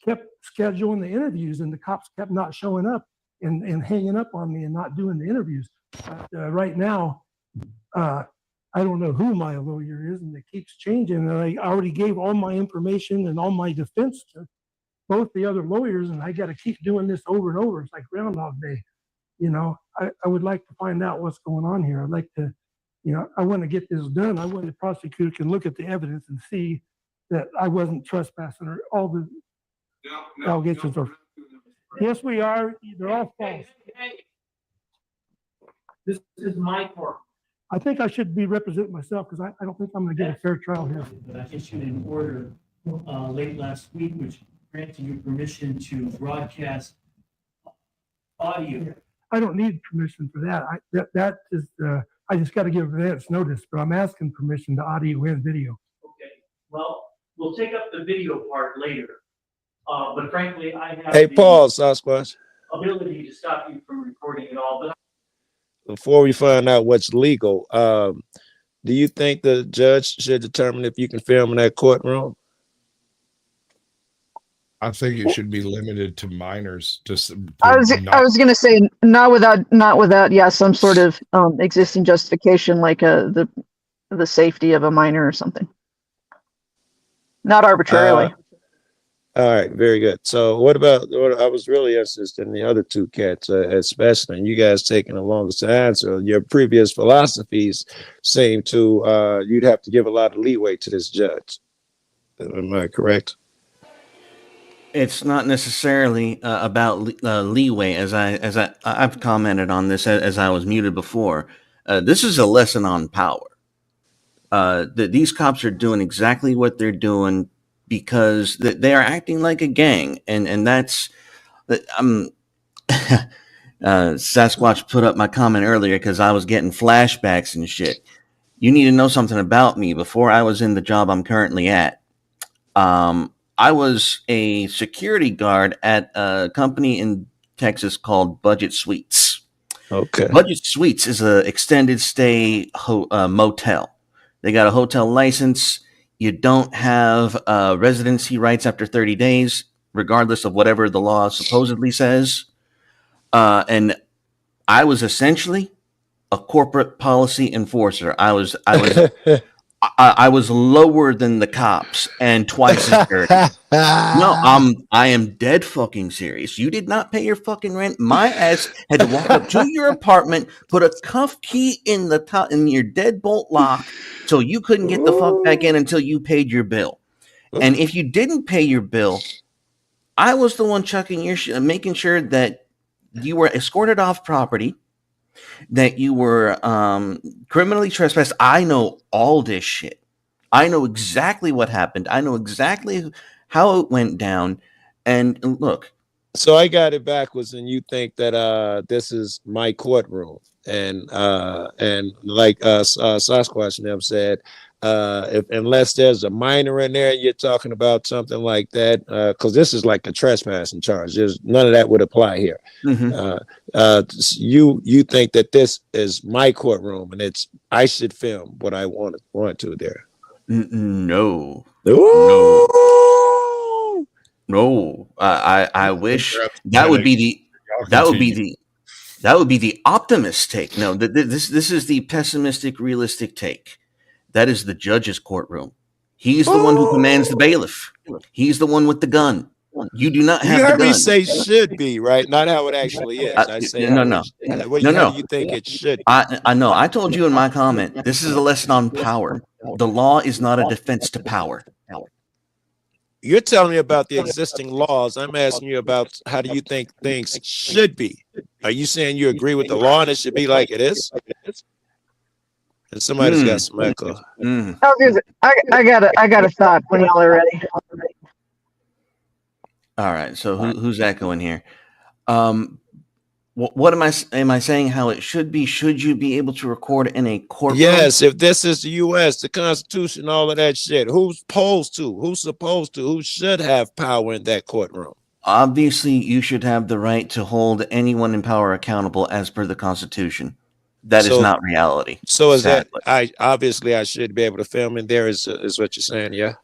kept scheduling the interviews and the cops kept not showing up and hanging up on me and not doing the interviews. But, right now, I don't know who my lawyer is, and it keeps changing. And I already gave all my information and all my defense to both the other lawyers, and I got to keep doing this over and over. It's like Groundhog Day. You know, I would like to find out what's going on here. I'd like to, you know, I want to get this done. I want the prosecutor can look at the evidence and see that I wasn't trespassing or all the allegations are. Yes, we are. They're all false. This is my court. I think I should be representing myself because I don't think I'm going to get a fair trial here. But I issued an order late last week, which granted you permission to broadcast audio. I don't need permission for that. That is, I just got to give advance notice, but I'm asking permission to audio and video. Okay, well, we'll take up the video part later. But frankly, I have Hey, the pause, Sasquatch. ability to stop you from recording it all. But Before we find out what's legal, do you think the judge should determine if you can film in that courtroom? I think it should be limited to minors. I was going to say not without some sort of existing justification, like the safety of a minor or something. Not arbitrarily. All right, very good. So what I was really interested in the other two cats, especially, and you guys taking the longest to answer. Your previous philosophies seem to, you'd have to give a lot of leeway to this judge. Am I correct? It's not necessarily about leeway, as I've commented on this as I was muted before. This is a lesson on power. These cops are doing exactly what they're doing because they are acting like a gang, and that's Sasquatch put up my comment earlier because I was getting flashbacks and shit. You need to know something about me. Before I was in the job I'm currently at, I was a security guard at a company in Texas called Budget Suites. Okay. Budget Suites is an extended stay motel. They got a hotel license. You don't have residency rights after 30 days, regardless of whatever the law supposedly says. And I was essentially a corporate policy enforcer. I was lower than the cops and twice as dirty. No, I am dead fucking serious. You did not pay your fucking rent. My ass had to walk up to your apartment, put a cuff key in your deadbolt lock, so you couldn't get the fuck back in until you paid your bill. And if you didn't pay your bill, I was the one chucking your shit, making sure that you were escorted off property, that you were criminally trespassed. I know all this shit. I know exactly what happened. I know exactly how it went down. And look. So I got it backwards, and you think that this is my courtroom, and like Sasquatch and them said, unless there's a minor in there, you're talking about something like that, because this is like a trespassing charge. There's none of that would apply here. You think that this is my courtroom, and I should film what I want to there. No. No, I wish that would be the optimist take. No, this is the pessimistic, realistic take. That is the judge's courtroom. He's the one who commands the bailiff. He's the one with the gun. You do not have the gun. You heard me say should be, right? Not how it actually is. I say no. How do you think it should be? I know. I told you in my comment. This is a lesson on power. The law is not a defense to power. You're telling me about the existing laws. I'm asking you about how do you think things should be? Are you saying you agree with the law and it should be like it is? And somebody's got some echo. I got a thought when y'all are ready. All right. So who's echoing here? What am I saying? How it should be? Should you be able to record in a courtroom? Yes, if this is the U.S., the Constitution, all of that shit, who's supposed to? Who should have power in that courtroom? Obviously, you should have the right to hold anyone in power accountable as per the Constitution. That is not reality. So is sadly. that I should be able to film in there? Is what you're saying? Yeah.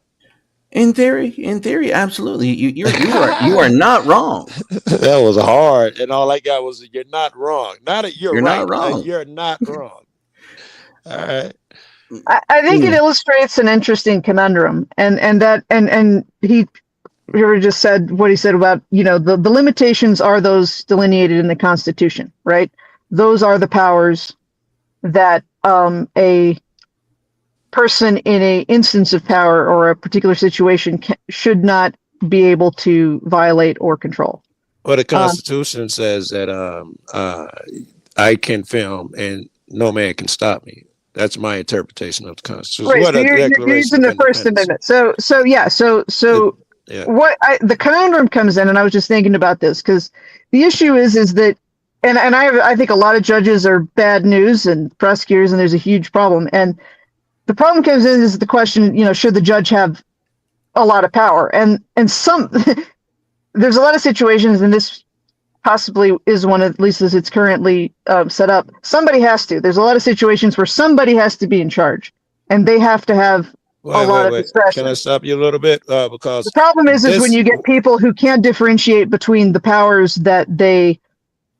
In theory, absolutely. You are not wrong. That was hard, and all I got was you're not wrong. You're right. Not wrong. You're not wrong. All right. I think it illustrates an interesting conundrum, and he just said what he said about the limitations are those delineated in the Constitution, right? Those are the powers that a person in a instance of power or a particular situation should not be able to violate or control. Well, the Constitution says that I can film and no man can stop me. That's my interpretation of the Constitution. Right, so you're using the First Amendment. So what the conundrum comes in, and I was just thinking about this because the issue is that, and I think a lot of judges are bad news and prosecutors, and there's a huge problem. And the problem comes in is the question, should the judge have a lot of power? And some there's a lot of situations, and this possibly is one, at least as it's currently set up. Somebody has to. There's a lot of situations where somebody has to be in charge, and they have to have a lot of discretion. Can I stop you a little bit? Because the problem is when you get people who can't differentiate between the powers that they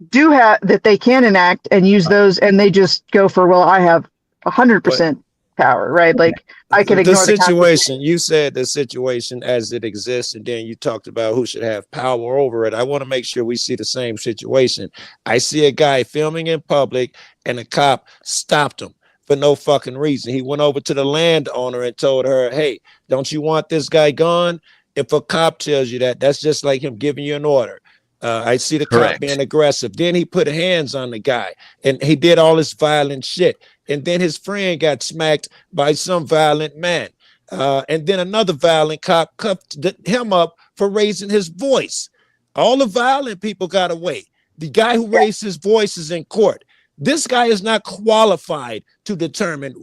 do have, that they can enact and use those, and they just go for, well, I have 100% power, right? Like I can ignore the situation. You said the situation as it exists, and then you talked about who should have power over it. I want to make sure we see the same situation. I see a guy filming in public, and a cop stopped him for no fucking reason. He went over to the landowner and told her, "Hey, don't you want this guy gone?" If a cop tells you that, that's just like him giving you an order. I see the cop being aggressive. Then he put hands on the guy, and he did all this violent shit. And then his friend got smacked by some violent man. And then another violent cop cuffed him up for raising his voice. All the violent people got away. The guy who raised his voice is in court. This guy is not qualified to determine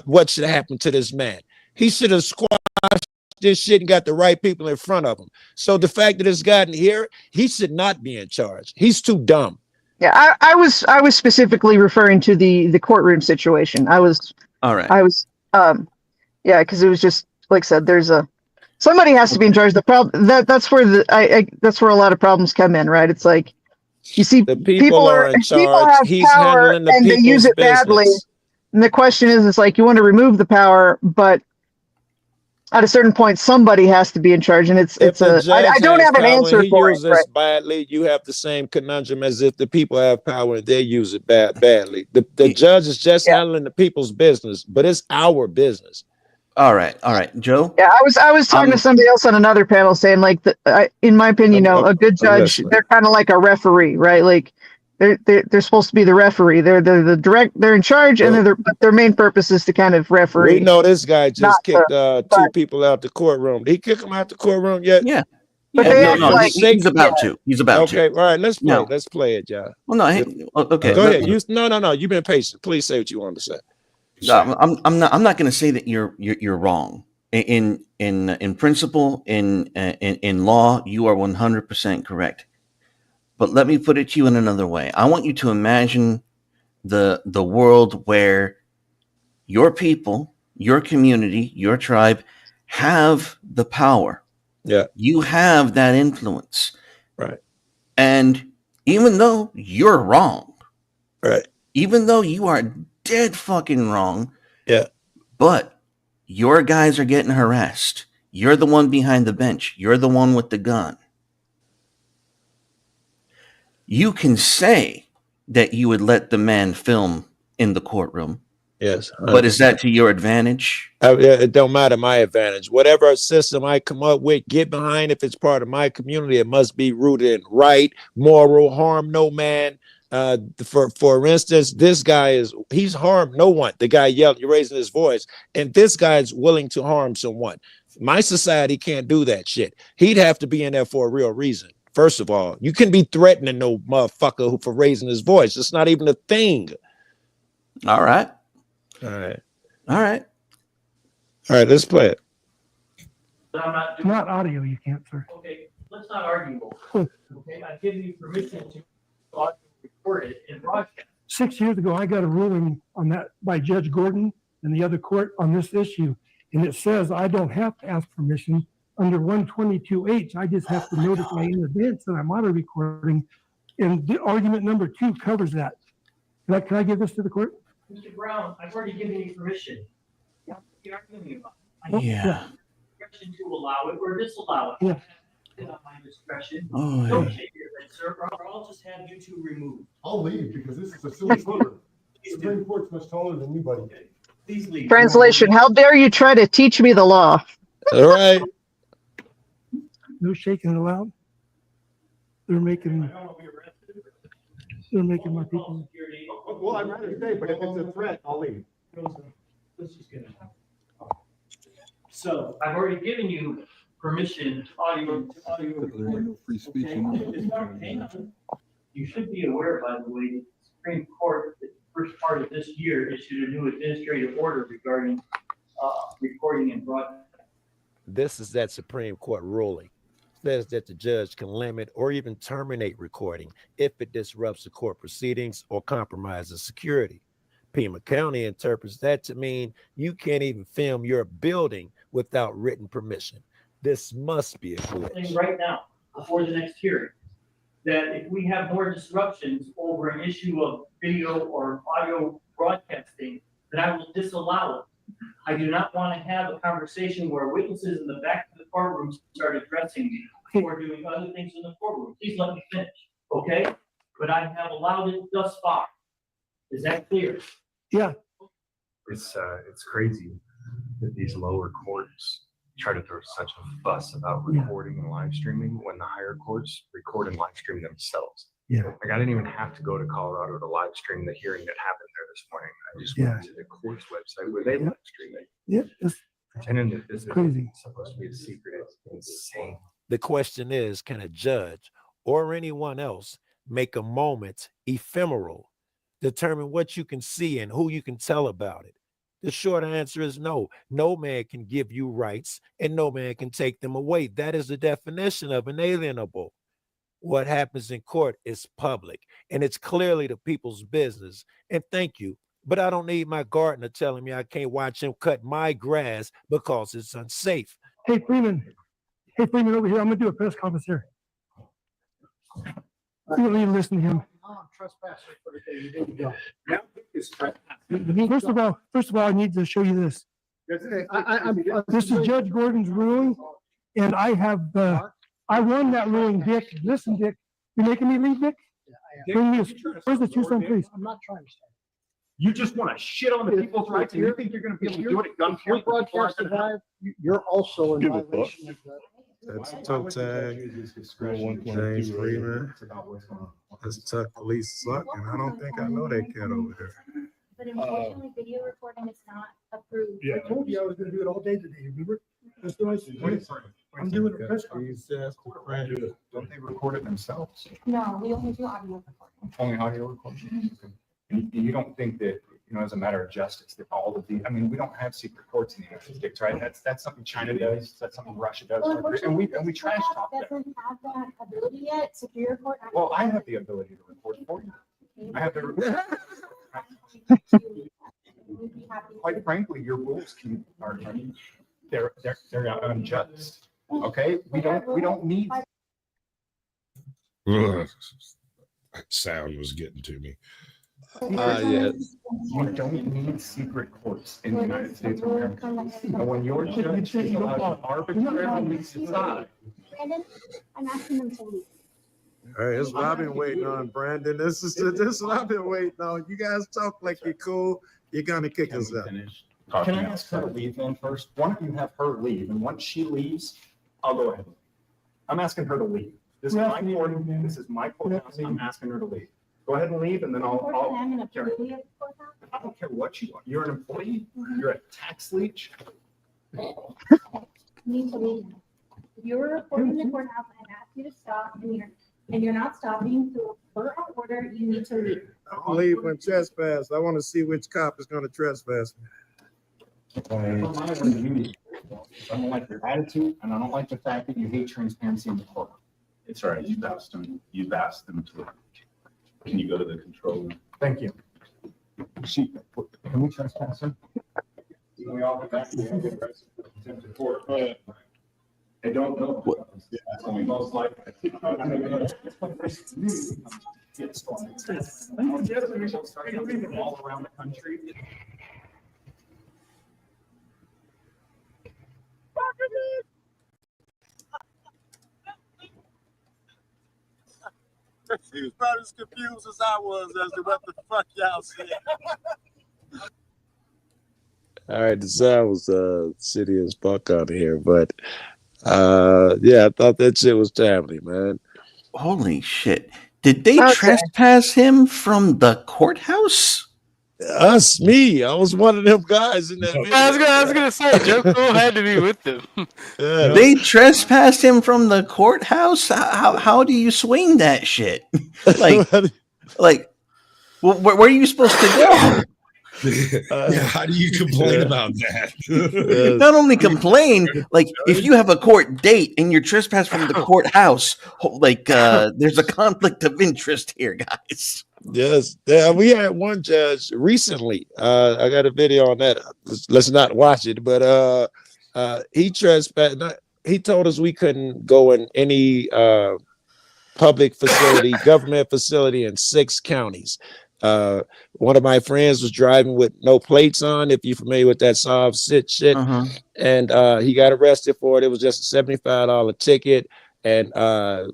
what should happen to this man. He should have squashed this shit and got the right people in front of him. So the fact that it's gotten here, he should not be in charge. He's too dumb. Yeah, I was specifically referring to the courtroom situation. All right. Because it was just like I said, somebody has to be in charge. The problem that's where that's where a lot of problems come in, right? It's like you see the people are in charge. People have He's power handling the and they use it business. badly. And the question is, it's like you want to remove the power, but at a certain point, somebody has to be in charge, and I don't have an answer for it. Right? Badly, you have the same conundrum as if the people have power and they use it badly. The judge is just handling the people's business, but it's our business. All right, Joe. Yeah, I was talking to somebody else on another panel saying like, in my opinion, a good judge, they're kind of like a referee, right? Like they're supposed to be the referee. They're they're in charge, and their main purpose is to kind of referee. We know this guy just kicked 2 people out the courtroom. Did he kick them out the courtroom yet? Yeah. But he's about to. He's about to. Okay, all right. Let's play. No. Let's play it, John. Well, no. Okay. Go ahead. No. You've been patient. Please say what you want to say. No, I'm not going to say that you're wrong. In principle, in law, you are 100% correct. But let me put it to you in another way. I want you to imagine the world where your people, your community, your tribe have the power. Yeah. You have that influence. Right. And even though you're wrong, right. Even though you are dead fucking wrong, yeah. But your guys are getting harassed. You're the one behind the bench. You're the one with the gun. You can say that you would let the man film in the courtroom. Yes. But is that to your advantage? It don't matter my advantage. Whatever system I come up with, get behind. If it's part of my community, it must be rooted in right, moral, harm no man. For instance, this guy he's harmed no one. The guy yelling, raising his voice, and this guy's willing to harm someone. My society can't do that shit. He'd have to be in there for a real reason. First of all, you can be threatening no motherfucker for raising his voice. It's not even a thing. All right. Let's play it. Not audio, you can't, sir. Okay, let's not argue. Okay, I've given you permission to audio record it and broadcast. 6 years ago, I got a ruling on that by Judge Gordon and the other court on this issue, and it says I don't have to ask permission under 122H. I just have to notify in advance that I'm auto recording, and the argument number 2 covers that. Can I give this to the court? Mr. Brown, I've already given you permission. You're arguing about it. Yeah. Permission to allow it or disallow it. Yeah. It's on my discretion. Oh, Don't yeah. shake your head, sir, or I'll just have you two removed. I'll leave because this is a silly court. The Supreme Court's much taller than anybody. Please leave. Translation: how dare you try to teach me the law? All right. No shaking allowed. They're making my people. Well, I'd rather stay, but if it's a threat, I'll leave. Let's just get it. So I've already given you permission, audio. Free speech. Hang on. You should be aware, by the way, the Supreme Court, the first part of this year, issued a new administrative order regarding recording and broadcasting. This is that Supreme Court ruling. Says that the judge can limit or even terminate recording if it disrupts the court proceedings or compromises security. Pima County interprets that to mean you can't even film your building without written permission. This must be a glitch. Right now, before the next hearing, that if we have more disruptions over an issue of video or audio broadcasting, then I will disallow it. I do not want to have a conversation where witnesses in the back of the courtroom start addressing me or doing other things in the courtroom. Please let me finish, okay? But I have allowed it thus far. Is that clear? Yeah. It's crazy that these lower courts try to throw such a fuss about recording and live streaming when the higher courts record and live stream themselves. Yeah. Like I didn't even have to go to Colorado to live stream the hearing that happened there this morning. I just went to the court's website where they live stream it. Yeah. It's Pretending that this crazy. is supposed to be a secret is insane. The question is, can a judge or anyone else make a moment ephemeral, determine what you can see and who you can tell about it? The short answer is no. No man can give you rights and no man can take them away. That is the definition of inalienable. What happens in court is public and it's clearly the people's business. And thank you, but I don't need my gardener telling me I can't watch him cut my grass because it's unsafe. Hey, Freeman, over here. I'm going to do a press conference here. You don't need to listen to him. First of all, I need to show you this. This is Judge Gordon's ruling, and I have I won that ruling, Dick. Listen, Dick, you're making me leave, Dick. Bring me where's the two-son, please? I'm not trying to stay. You just want to shit on the people's rights, and you think you're going to be able to do it at gunpoint? Broadcasting live, you're also in violation of that. That's toe tag. James Freeman. That's tough. Police suck, and I don't think I know that cat over there. But unfortunately, video recording is not approved. Yeah, I told you I was gonna do it all day today, remember? That's what I said. I'm doing a press conference. Don't they record it themselves? No, we only do audio recording. Only audio recording? And you don't think that, as a matter of justice, that all of the, we don't have secret courts in the United States, right? That's something China does. That's something Russia does. And we trash talk that. Doesn't have that ability yet, Superior Court. Well, I have the ability to record for you. I have the. Quite frankly, your rules they're unjust. Okay, we don't need. Ugh. That sound was getting to me. Yes. You don't need secret courts in the United States of America. And when your judge is allowed to arbitrarily decide. Brandon, I'm asking them to leave. All right, that's what I've been waiting on, Brandon. This is what I've been waiting on. You guys talk like you're cool. You're gonna kick us out. Can I ask her to leave then first? Why don't you have her leave? And once she leaves, I'll go ahead. I'm asking her to leave. This is my court. This is my courthouse. I'm asking her to leave. Go ahead and leave, and then I'll I'm an employee of the courthouse. I don't care what you are. You're an employee. You're a tax leech. You need to leave. If you were reporting the courthouse, I've asked you to stop, and you're not stopping. So per our order, you need to leave. I'll leave when trespass. I want to see which cop is going to trespass me. I don't like your attitude, and I don't like the fact that you hate transparency in the court. It's all right. You've asked them to. Can you go to the control room? Thank you. Can we trespass her? We all get back to the court. I don't know. That's only most likely. All around the country. He was probably as confused as I was as to what the fuck y'all said. All right, the sound was shitty as fuck out here, but yeah, I thought that shit was timely, man. Holy shit. Did they trespass him from the courthouse? Me. I was one of them guys in that video. I was gonna say, Joe Cool had to be with them. Yeah, they trespassed him from the courthouse? How do you swing that shit? Like, where are you supposed to go? How do you complain about that? Not only complain, like if you have a court date and you're trespassed from the courthouse, like there's a conflict of interest here, guys. Yes, yeah, we had one judge recently. I got a video on that. Let's not watch it, but he trespassed. He told us we couldn't go in any public facility, government facility in 6 counties. One of my friends was driving with no plates on, if you're familiar with that soft sit shit. And he got arrested for it. It was just a $75 ticket. And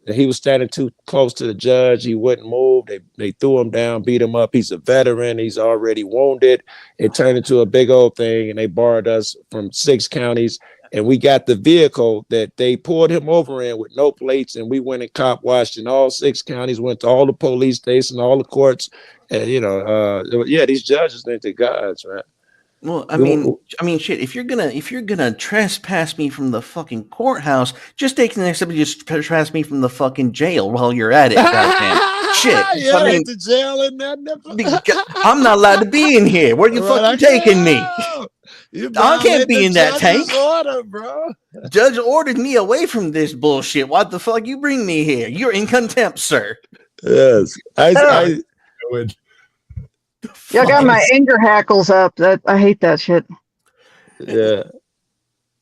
he was standing too close to the judge. He wouldn't move. They threw him down, beat him up. He's a veteran. He's already wounded. It turned into a big old thing, and they barred us from 6 counties. And we got the vehicle that they pulled him over in with no plates, and we went and cop washed in all 6 counties, went to all the police stations, all the courts. And yeah, these judges think they're gods, right? Well, I mean, shit. If you're gonna trespass me from the fucking courthouse, just take the next step and just trespass me from the fucking jail while you're at it. Goddamn shit! Yeah, I mean, the jail and that. I'm not allowed to be in here. Where you fucking taking me? I can't be in that tank. Order, bro. Judge ordered me away from this bullshit. What the fuck you bring me here? You're in contempt, sir. Yes, I would. Y'all got my anger hackles up. That I hate that shit. Yeah.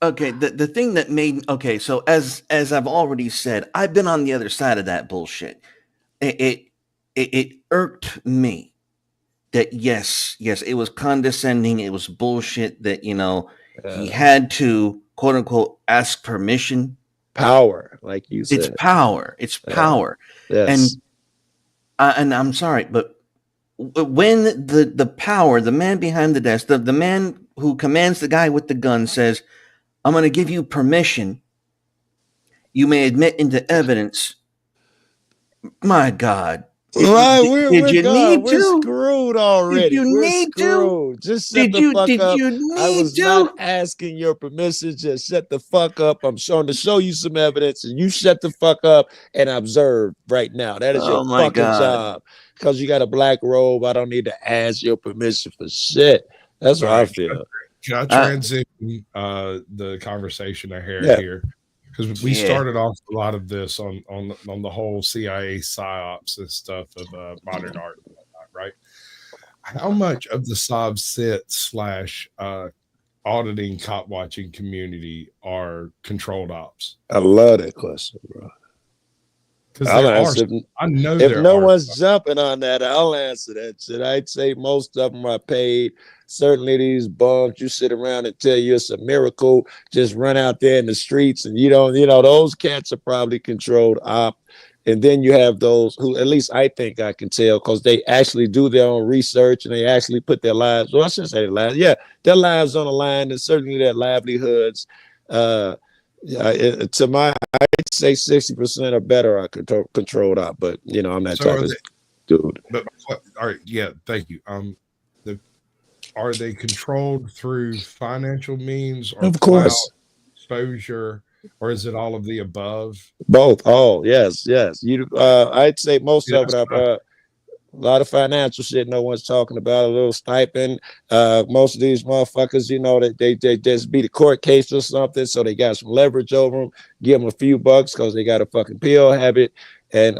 Okay, the thing that made so as I've already said, I've been on the other side of that bullshit. It irked me that yes, it was condescending, it was bullshit that he had to quote unquote ask permission. Power, like you said. It's power. It's power. Yes. And I'm sorry, but when the power, the man behind the desk, the man who commands the guy with the gun says, I'm going to give you permission, you may admit into evidence. My God. We're you done. need We're to? screwed already. Did you We're need screwed. to? Just shut the fuck Did up. you I need was to? not asking your permission. Just shut the fuck up. I'm trying to show you some evidence, and you shut the fuck up and observe right now. That is your Oh my fucking God. job. Because you got a black robe, I don't need to ask your permission for shit. That's what I feel. Can I transition the conversation I had Yeah. here? Because we started off a lot of this on the whole CIA psyops and stuff of modern art and whatnot, right? How much of the Sob sit / auditing cop watching community are controlled ops? I love that question, bro. Because I'll there are, answer. I know If there no are. one's jumping on that, I'll answer that shit. I'd say most of them are paid. Certainly these bums, you sit around and tell you it's a miracle, just run out there in the streets and you don't, those cats are probably controlled op. And then you have those who, at least I think I can tell, because they actually do their own research and they actually put their lives, well, I shouldn't say their lives, their lives on the line and certainly their livelihoods. I'd say 60% or better are controlled op, but I'm that type of dude. But all right, yeah, thank you. Are they controlled through financial means or Of course exposure, or is it all of the above? Both. Oh, yes. I'd say most of it are a lot of financial shit no one's talking about, a little stipend. Most of these motherfuckers, they just beat a court case or something, so they got some leverage over them, give them a few bucks because they got a fucking pill habit. And,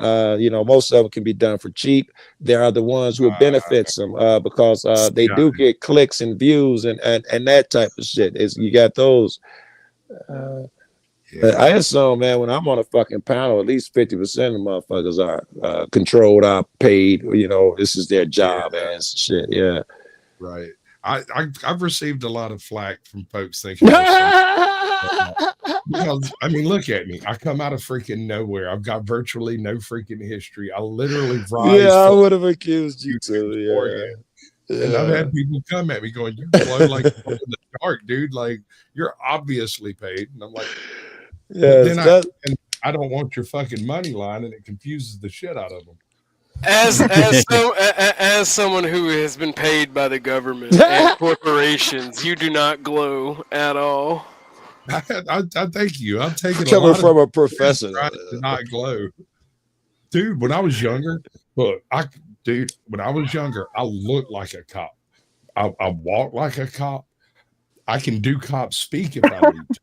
most of them can be done for cheap. There are the ones who benefits them because they do get clicks and views and that type of shit. You got those. I assume, man, when I'm on a fucking panel, at least 50% of the motherfuckers are controlled, are paid. This is their job, ass shit. Yeah, right. I've received a lot of flack from folks thinking. Because I mean, look at me. I come out of freaking nowhere. I've got virtually no freaking history. I literally rise. Yeah, I would have accused you too. Yeah. And I've had people come at me going, "You glow like in the dark, dude. Like you're obviously paid." And I'm like, "Yeah." I don't want your fucking money line, and it confuses the shit out of them. As someone who has been paid by the government and corporations, you do not glow at all. I thank you. I'm taking coming from a professor to not glow, dude. When I was younger, when I was younger, I looked like a cop. I walk like a cop. I can do cop speak if I need to.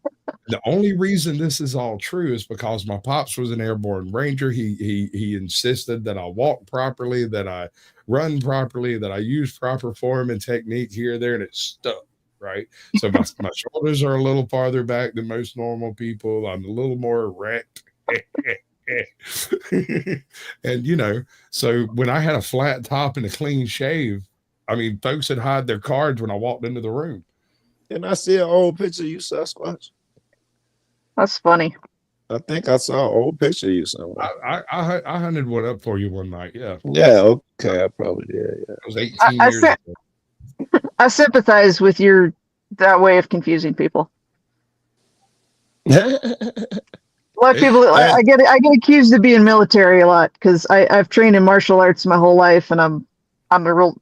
The only reason this is all true is because my pops was an airborne ranger. He insisted that I walk properly, that I run properly, that I use proper form and technique here, there, and it stuck. Right. So my shoulders are a little farther back than most normal people. I'm a little more erect. And, so when I had a flat top and a clean shave, I mean, folks would hide their cards when I walked into the room. And I see an old picture of you, Sasquatch. That's funny. I think I saw an old picture of you somewhere. I hunted one up for you one night. Yeah. Yeah. Okay. I probably did. Yeah. It was 18 years ago. I sympathize with that way of confusing people. A lot of people, I get accused of being military a lot because I've trained in martial arts my whole life, and I'm a real,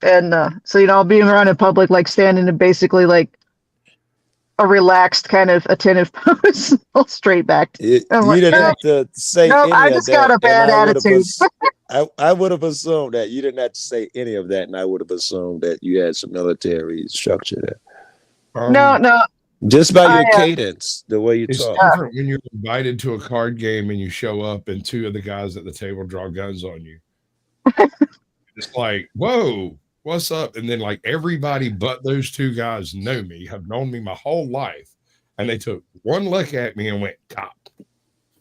and so I'll be around in public, like standing in basically like a relaxed kind of attentive pose, all straight back. You didn't have to say. No, I just got a bad attitude. I would have assumed that you didn't have to say any of that, and I would have assumed that you had some military structure there. No. Just by your cadence, the way you talk. It's different when you're invited to a card game and you show up and two of the guys at the table draw guns on you. It's like, whoa, what's up? And then like everybody but those two guys know me, have known me my whole life. And they took one look at me and went, cop.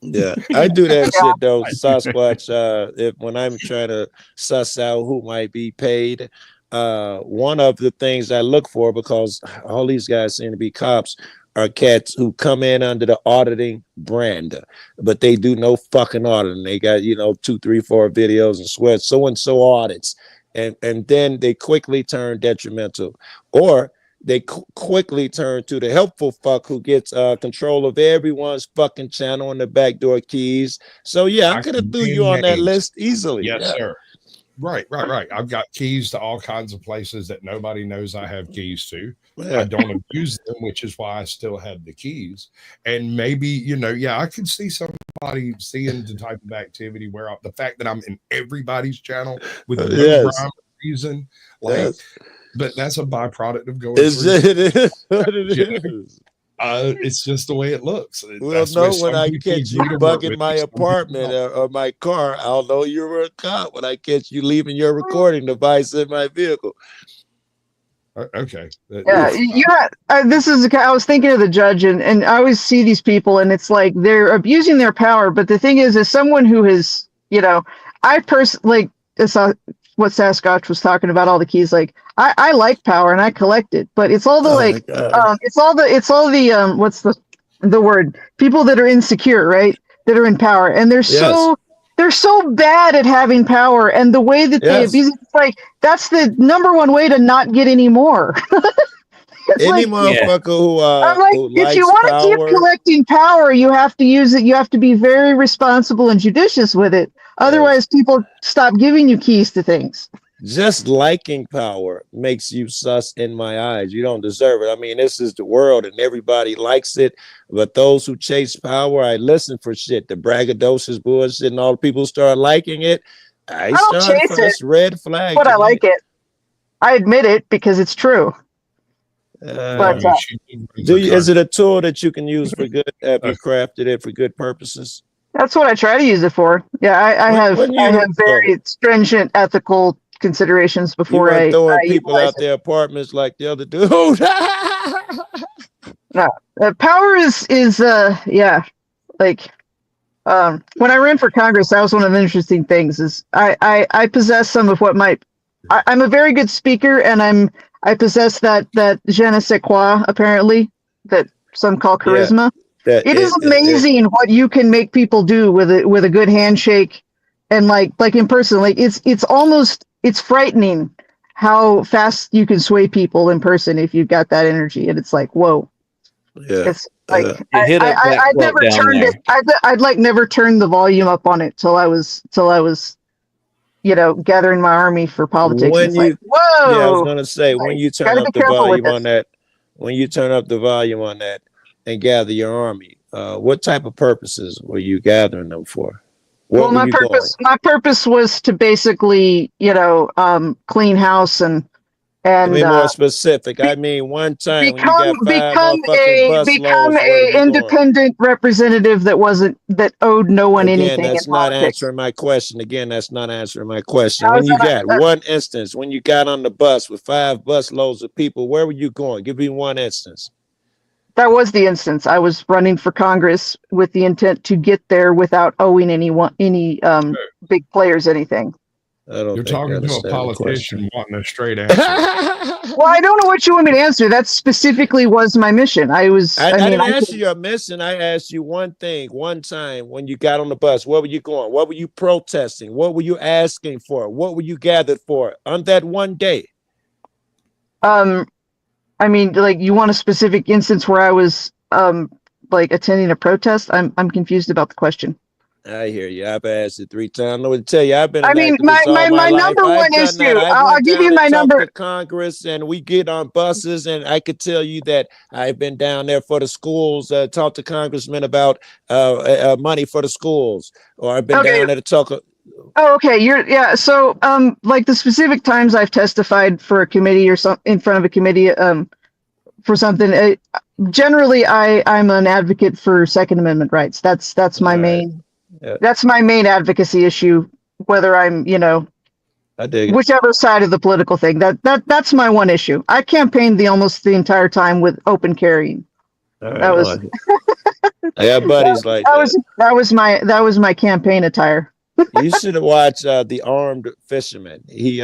Yeah, I do that shit though, Sasquatch. When I'm trying to suss out who might be paid, one of the things I look for, because all these guys seem to be cops, are cats who come in under the auditing brand, but they do no fucking auditing. They got 2, 3, 4 videos and swear so and so audits, and then they quickly turn detrimental, or they quickly turn to the helpful fuck who gets control of everyone's fucking channel and the backdoor keys. So yeah, I could have threw you on that list easily. Yes, yeah. sir. Right. I've got keys to all kinds of places that nobody knows I have keys to. Yeah. I don't abuse them, which is why I still have the keys. And maybe, I could see somebody seeing the type of activity where the fact that I'm in everybody's channel with no Yes. rhyme or reason, but that's a byproduct of going Is through. it is what it is. It's just the way it looks. We'll That's know what when some I people catch you agree to work bugging with my and some people apartment don't. or my car. I'll know you were a cop when I catch you leaving your recording device in my vehicle. Okay. Yeah, this is. I was thinking of the judge, and I always see these people, and it's like they're abusing their power. But the thing is, as someone who has, I personally, what Sasquatch was talking about, all the keys. Like, I like power and I collect it, but it's all the it's all the what's the word? People that are insecure, right? That are in power, and they're so bad at having power, and the way that they abuse it, it's like that's the number one way to not get any more. Any motherfucker who I'm like, who if you likes want to keep power, collecting power, you have to use it. You have to be very responsible and judicious with it. Otherwise, people stop giving you keys to things. just liking power makes you sus in my eyes. You don't deserve it. I mean, this is the world and everybody likes it. But those who chase power, I listen for shit. The braggadocious bullshit and all the people start liking it. I don't start chase first it, red flag. but to I me. like it. I admit it because it's true. But is it a tool that you can use for good? Have you crafted it for good purposes? that's what I try to use it for. Yeah, I have very stringent ethical considerations You before weren't throwing I people utilize out their apartments like the other dude. No, power is like when I ran for Congress, that was one of the interesting things. Is I possess some of what I'm a very good speaker, and I possess that je ne sais quoi, apparently, that some call charisma. It is amazing what you can make people do with a good handshake, and like in person. Like it's frightening how fast you can sway people in person if you've got that energy, and it's like, whoa. Yeah. It's like hit up that I'd quote never down turned there. it. I'd like never turned the volume up on it till I was gathering my army for politics. When It's you, like, whoa. yeah, I was gonna say when you turn gotta up be the careful with volume on this. that, when you turn up the volume on that and gather your army, what type of purposes were you gathering them for? What were you going? My purpose was to basically, clean house and Be more specific. I mean, one time when you got five become motherfucking bus become loads, where were a you going? independent representative that owed no one Again, anything that's in not politics. answering my question. Again, that's not answering my question. How When is you that got one instance, when you got on the bus with 5 bus loads of people, where were you going? Give me one instance. That was the instance. I was running for Congress with the intent to get there without owing any big players anything. I don't You're think talking you to a understand the question. politician wanting a straight answer. Well, I don't know what you want me to answer. That specifically was my mission. I didn't ask you your mission. I asked you one thing, one time when you got on the bus. Where were you going? What were you protesting? What were you asking for? What were you gathered for on that one day? I mean, like, you want a specific instance where I was like attending a protest? I'm confused about the question. I hear you. I've asked it 3 times. I know what to tell you. I've been an I mean, activist all my life. number I've one done issue. that. I'll give you my number. To Congress, and we get on buses, and I could tell you that I've been down there for the schools. Talk to congressmen about money for the schools, or I've been down there to talk. Oh, okay. So, like the specific times I've testified for a committee or in front of a committee, for something. Generally, I'm an advocate for Second Amendment rights. That's my main. That's my main advocacy issue. Whether I'm, I dig it. whichever side of the political thing. That's my one issue. I campaigned almost the entire time with open carrying. That was. I got buddies like that. That was my campaign attire. You should have watched The Armed Fisherman. He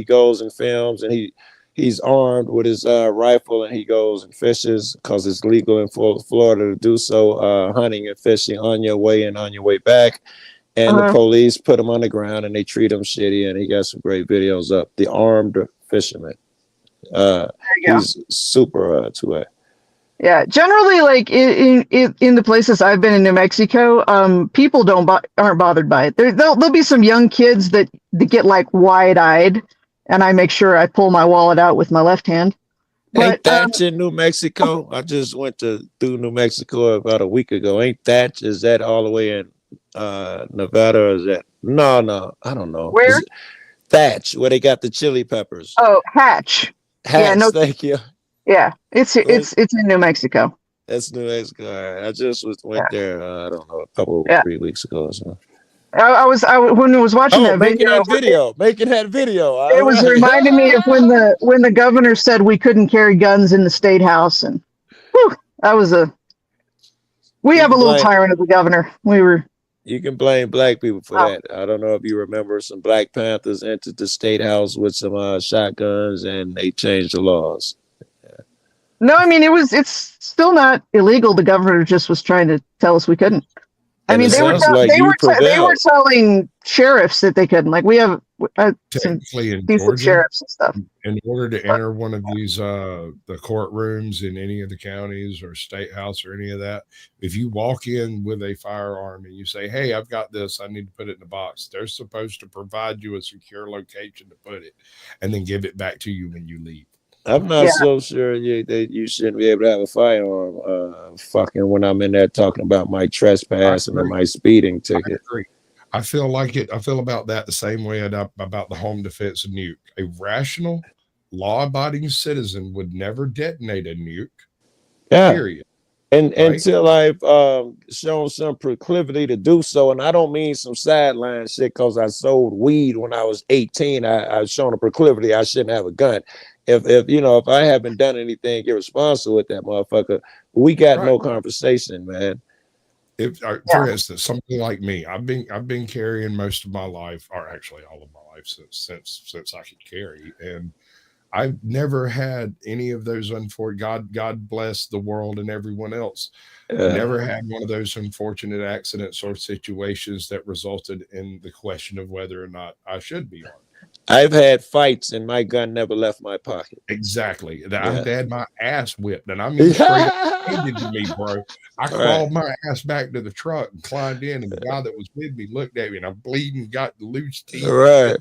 goes and films, and he's armed with his rifle, and he goes and fishes because it's legal in Florida to do so, hunting and fishing on your way and on your way back. and the police put him on the ground and they treat him shitty, and he got some great videos up. The Armed Fisherman. He's super 2A. Yeah, generally, like in the places I've been in New Mexico, people aren't bothered by it. There'll be some young kids that get like wide-eyed, and I make sure I pull my wallet out with my left hand. Ain't that in New Mexico? I just went through New Mexico about a week ago. Ain't that? Is that all the way in Nevada? Or is that no? I don't know. Where? Thatch, where they got the chili peppers. Oh, Hatch. Hatch, thank you. Yeah, it's in New Mexico. That's New Mexico. All right. I just went there. I don't know, 3 weeks ago or so. When I was watching that making that video. It was reminding me of when the governor said we couldn't carry guns in the state house, and that was we have a little tyrant of the governor. You can blame black people for that. I don't know if you remember, some Black Panthers entered the state house with some shotguns, and they changed the laws. No, I mean it's still not illegal. The governor just was trying to tell us we couldn't. I mean, they were telling sheriffs that they couldn't. Like, we have some decent sheriffs and stuff. In order to enter one of these the courtrooms in any of the counties or state house or any of that, if you walk in with a firearm and you say, "Hey, I've got this, I need to put it in a box," they're supposed to provide you a secure location to put it and then give it back to you when you leave. I'm not so sure that you shouldn't be able to have a firearm fucking when I'm in there talking about my trespassing and my speeding ticket. I agree. I feel about that the same way about the home defense nuke. A rational, law-abiding citizen would never detonate a nuke. Yeah. Period. And until I've shown some proclivity to do so, and I don't mean some sideline shit because I sold weed when I was 18. I've shown a proclivity I shouldn't have a gun. If I haven't done anything irresponsible with that motherfucker, we got no conversation, man. For instance, something like me, I've been carrying most of my life, or actually all of my life since I could carry, and I've never had any of those God bless the world and everyone else. Never had one of those unfortunate accidents or situations that resulted in the question of whether or not I should be armed. I've had fights and my gun never left my pocket. Exactly. I've had my ass whipped, and I mean straight up handed to me, bro. I crawled my ass back to the truck and climbed in, and the guy that was with me looked at me, and I'm bleeding, got the loose teeth. Right.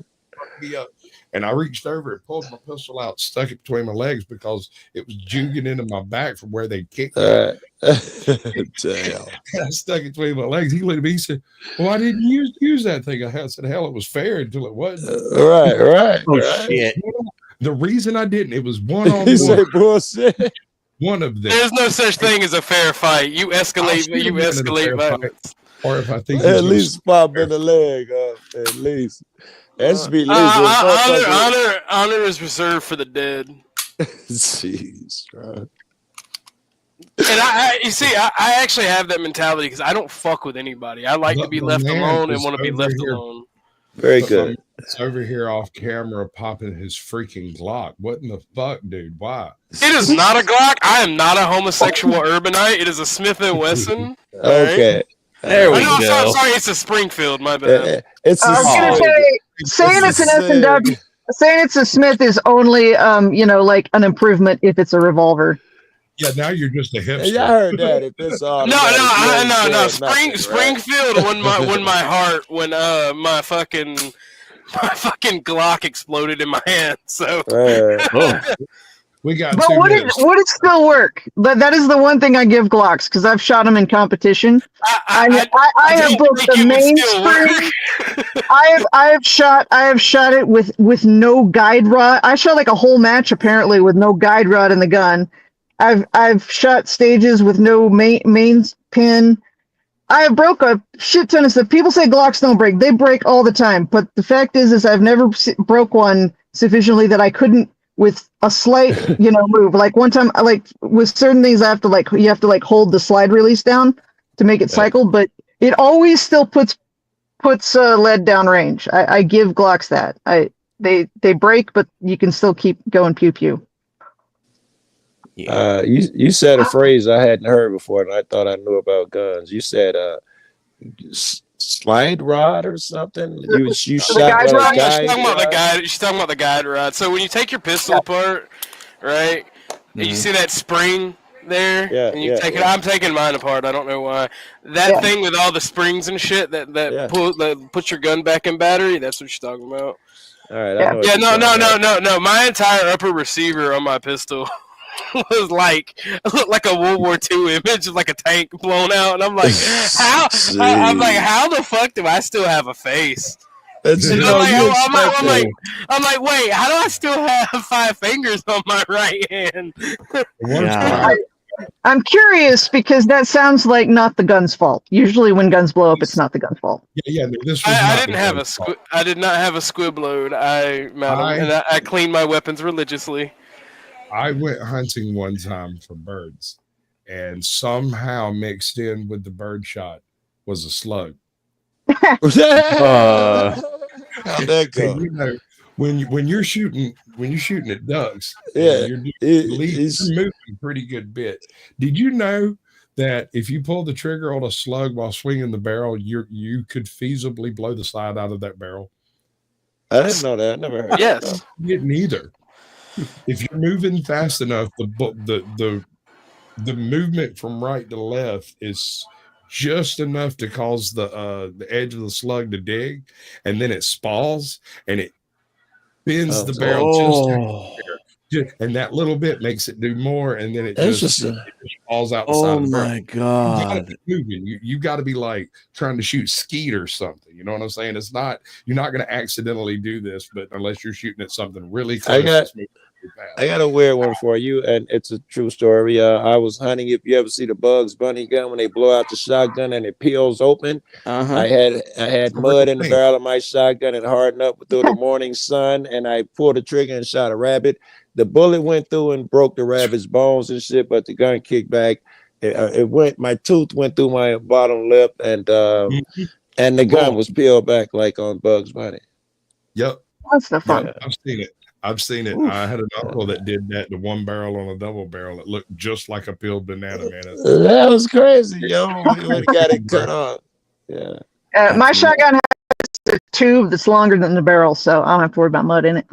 Me up. And I reached over and pulled my pistol out, stuck it between my legs because it was jugging into my back from where they kicked me. Damn. I stuck it between my legs. He looked at me, he said, "Well, I didn't use that thing." I said, "Hell, it was fair until it wasn't." Right. Shit. The reason I didn't, it was one on He said bullshit. One of them. There's no such thing as a fair fight. You escalate violence. Or if I think at least pop in the leg, at least. That's be legal. Honor is reserved for the dead. Jeez, bro. And I actually have that mentality because I don't fuck with anybody. I like to be left alone and want to be left alone. Very good. It's over here off camera popping his freaking Glock. What in the fuck, dude? Why? It is not a Glock. I am not a homosexual urbanite. It is a Smith & Wesson. Okay. There we go. Sorry, it's a Springfield. My bad. It's I was gonna say, saying it's an S&W, saying it's a Smith is only, like an improvement if it's a revolver. Yeah, now you're just a hipster. Yeah, I heard that. If it's all no. Springfield won my heart when my fucking Glock exploded in my hand. So we got. But would it still work? That is the one thing I give Glocks because I've shot them in competition. I have broke the mainspring. I have shot it with no guide rod. I shot like a whole match apparently with no guide rod in the gun. I've shot stages with no main pin. I have broke a shit ton of stuff. People say Glocks don't break. They break all the time. But the fact is I've never broke one sufficiently that I couldn't with a slight, move. Like one time, with certain things, you have to hold the slide release down to make it cycle. But it always still puts lead down range. I give Glocks that. They break, but you can still keep going pew pew. You said a phrase I hadn't heard before, and I thought I knew about guns. You said slide rod or something? You The shot guide with a rod? Yeah, guide rod? she's talking about the guide rod. So when you take your pistol apart, right? You see that spring there, Yeah, and you yeah, take it. yeah. I'm taking mine apart. I don't know why. That thing with all the springs and shit that puts your gun back in battery. That's what she's talking about. All right, I know. What Yeah, you're no, talking about. no. My entire upper receiver on my pistol was looked like a World War II image, like a tank blown out, and I'm like, how? I'm like, how the fuck do I still have a face? And you know, you expect that. I'm like, wait, how do I still have 5 fingers on my right hand? I'm curious because that sounds like not the gun's fault. Usually, when guns blow up, it's not the gun's fault. Yeah. This was I not didn't the have a gun's fault. I did not have a squib load. I clean my weapons religiously. I went hunting one time for birds, and somehow mixed in with the bird shot was a slug. How'd that go? And, you know, when you're shooting at ducks, Yeah, you're moving a pretty good bit. Did you know that if you pull the trigger on a slug while swinging the barrel, you could feasibly blow the side out of that barrel? I didn't know that. I never heard. Yes, I didn't either. If you're moving fast enough, the movement from right to left is just enough to cause the edge of the slug to dig, and then it spalls and it bends the barrel just, and that little bit makes it do more, and then it just falls out the side of the barrel. My God! You got to be like trying to shoot skeet or something. You know what I'm saying? It's not, you're not going to accidentally do this, but unless you're shooting at something really close. I got a weird one for you, and it's a true story. I was hunting. If you ever see the Bugs Bunny gun when they blow out the shotgun and it peels open, I had mud in the barrel of my shotgun and hardened up through the morning sun, and I pulled the trigger and shot a rabbit. The bullet went through and broke the rabbit's bones and shit, but the gun kicked back. It went. My tooth went through my bottom lip, and the gun was peeled back like on Bugs Bunny. Yep, that's the fun. Yep, I've seen it. Oof. I had an uncle that did that, the one barrel on a double barrel. It looked just like a peeled banana, man. That was crazy, yo. We got it cut off. Yeah. My shotgun has a tube that's longer than the barrel, so I don't have to worry about mud in it.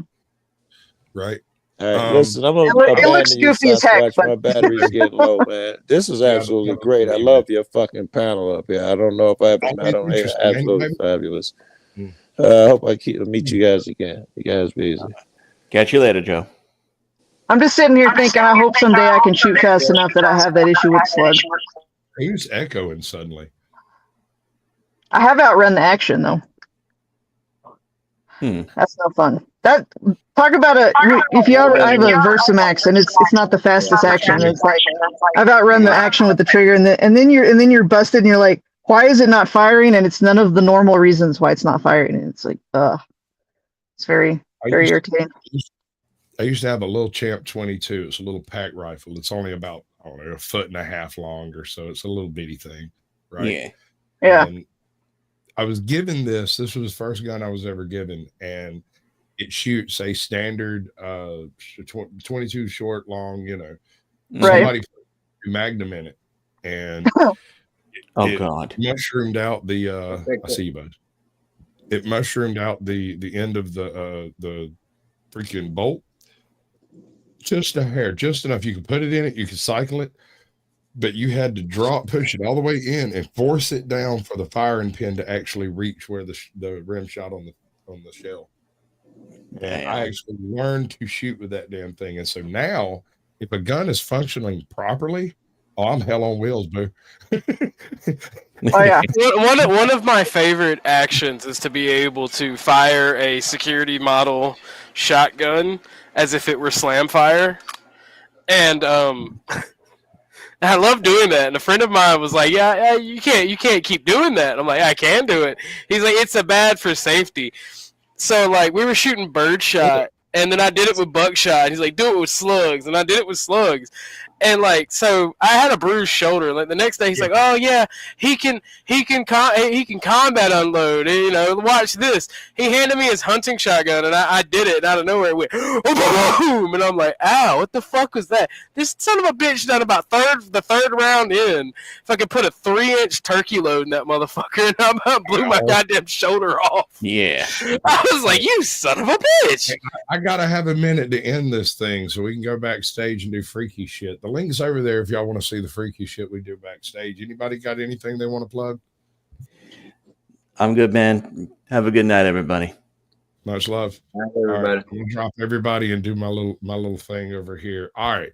Right. All right, listen, I'm gonna it looks goofy as heck, but my battery's getting low, man. This is absolutely great. I love your fucking panel up here. I don't know if I don't absolutely fabulous. I hope I meet you guys again. You guys be easy. Catch you later, Joe. I'm just sitting here thinking, I hope someday I can shoot fast enough that I have that issue with slug. Who's echoing suddenly? I have outrun the action though. That's no fun. That talk about if you I have a Versamax and it's not the fastest action. It's like I've outrun the action with the trigger, and then you're busted and you're like, why is it not firing? And it's none of the normal reasons why it's not firing. And it's like, it's very irritating. I used to have a little Champ 22. It's a little pack rifle. It's only about, I don't know, 1.5 feet long or so. It's a little bitty thing, right? Yeah. And I was given this. This was the first gun I was ever given, and it shoots a standard 22 short, long. You know, somebody put a Magnum in it, and God, mushroomed out the. I see you, bud. It mushroomed out the end of the freaking bolt. Just a hair, just enough. You could put it in it, you could cycle it, but you had to push it all the way in and force it down for the firing pin to actually reach where the rim shot on the shell. And I actually learned to shoot with that damn thing. And so now, if a gun is functioning properly, I'm hell on wheels, boo. Oh yeah. One of my favorite actions is to be able to fire a security model shotgun as if it were slam fire, and I love doing that. And a friend of mine was like, "Yeah, you can't keep doing that." I'm like, "I can do it." He's like, "It's bad for safety." So like we were shooting birdshot, and then I did it with buckshot. He's like, "Do it with slugs," and I did it with slugs. And like, so I had a bruised shoulder. Like the next day, he's like, "Oh yeah, he can combat unload." And, you know, watch this. He handed me his hunting shotgun, and I did it. And out of nowhere, it went boom, and I'm like, "Ow, what the fuck was that?" This son of a bitch done about the third round in. If I could put a 3-inch turkey load in that motherfucker, and I about blew my goddamn shoulder off. Yeah. I was like, "You son of a bitch!" I gotta have a minute to end this thing so we can go backstage and do freaky shit. The link's over there if y'all want to see the freaky shit we do backstage. Anybody got anything they want to plug? I'm good, man. Have a good night, everybody. Much love. Everybody. All right, we'll drop everybody and do my little thing over here. All right,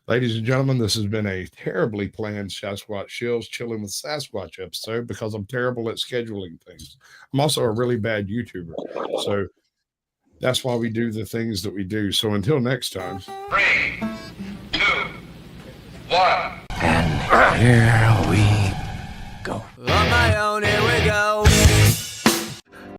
ladies and gentlemen, this has been a terribly planned Sasquatch Shills Chilling with Sasquatch episode because I'm terrible at scheduling things. I'm also a really bad YouTuber, so that's why we do the things that we do. So until next time. 3, 2, 1. And here we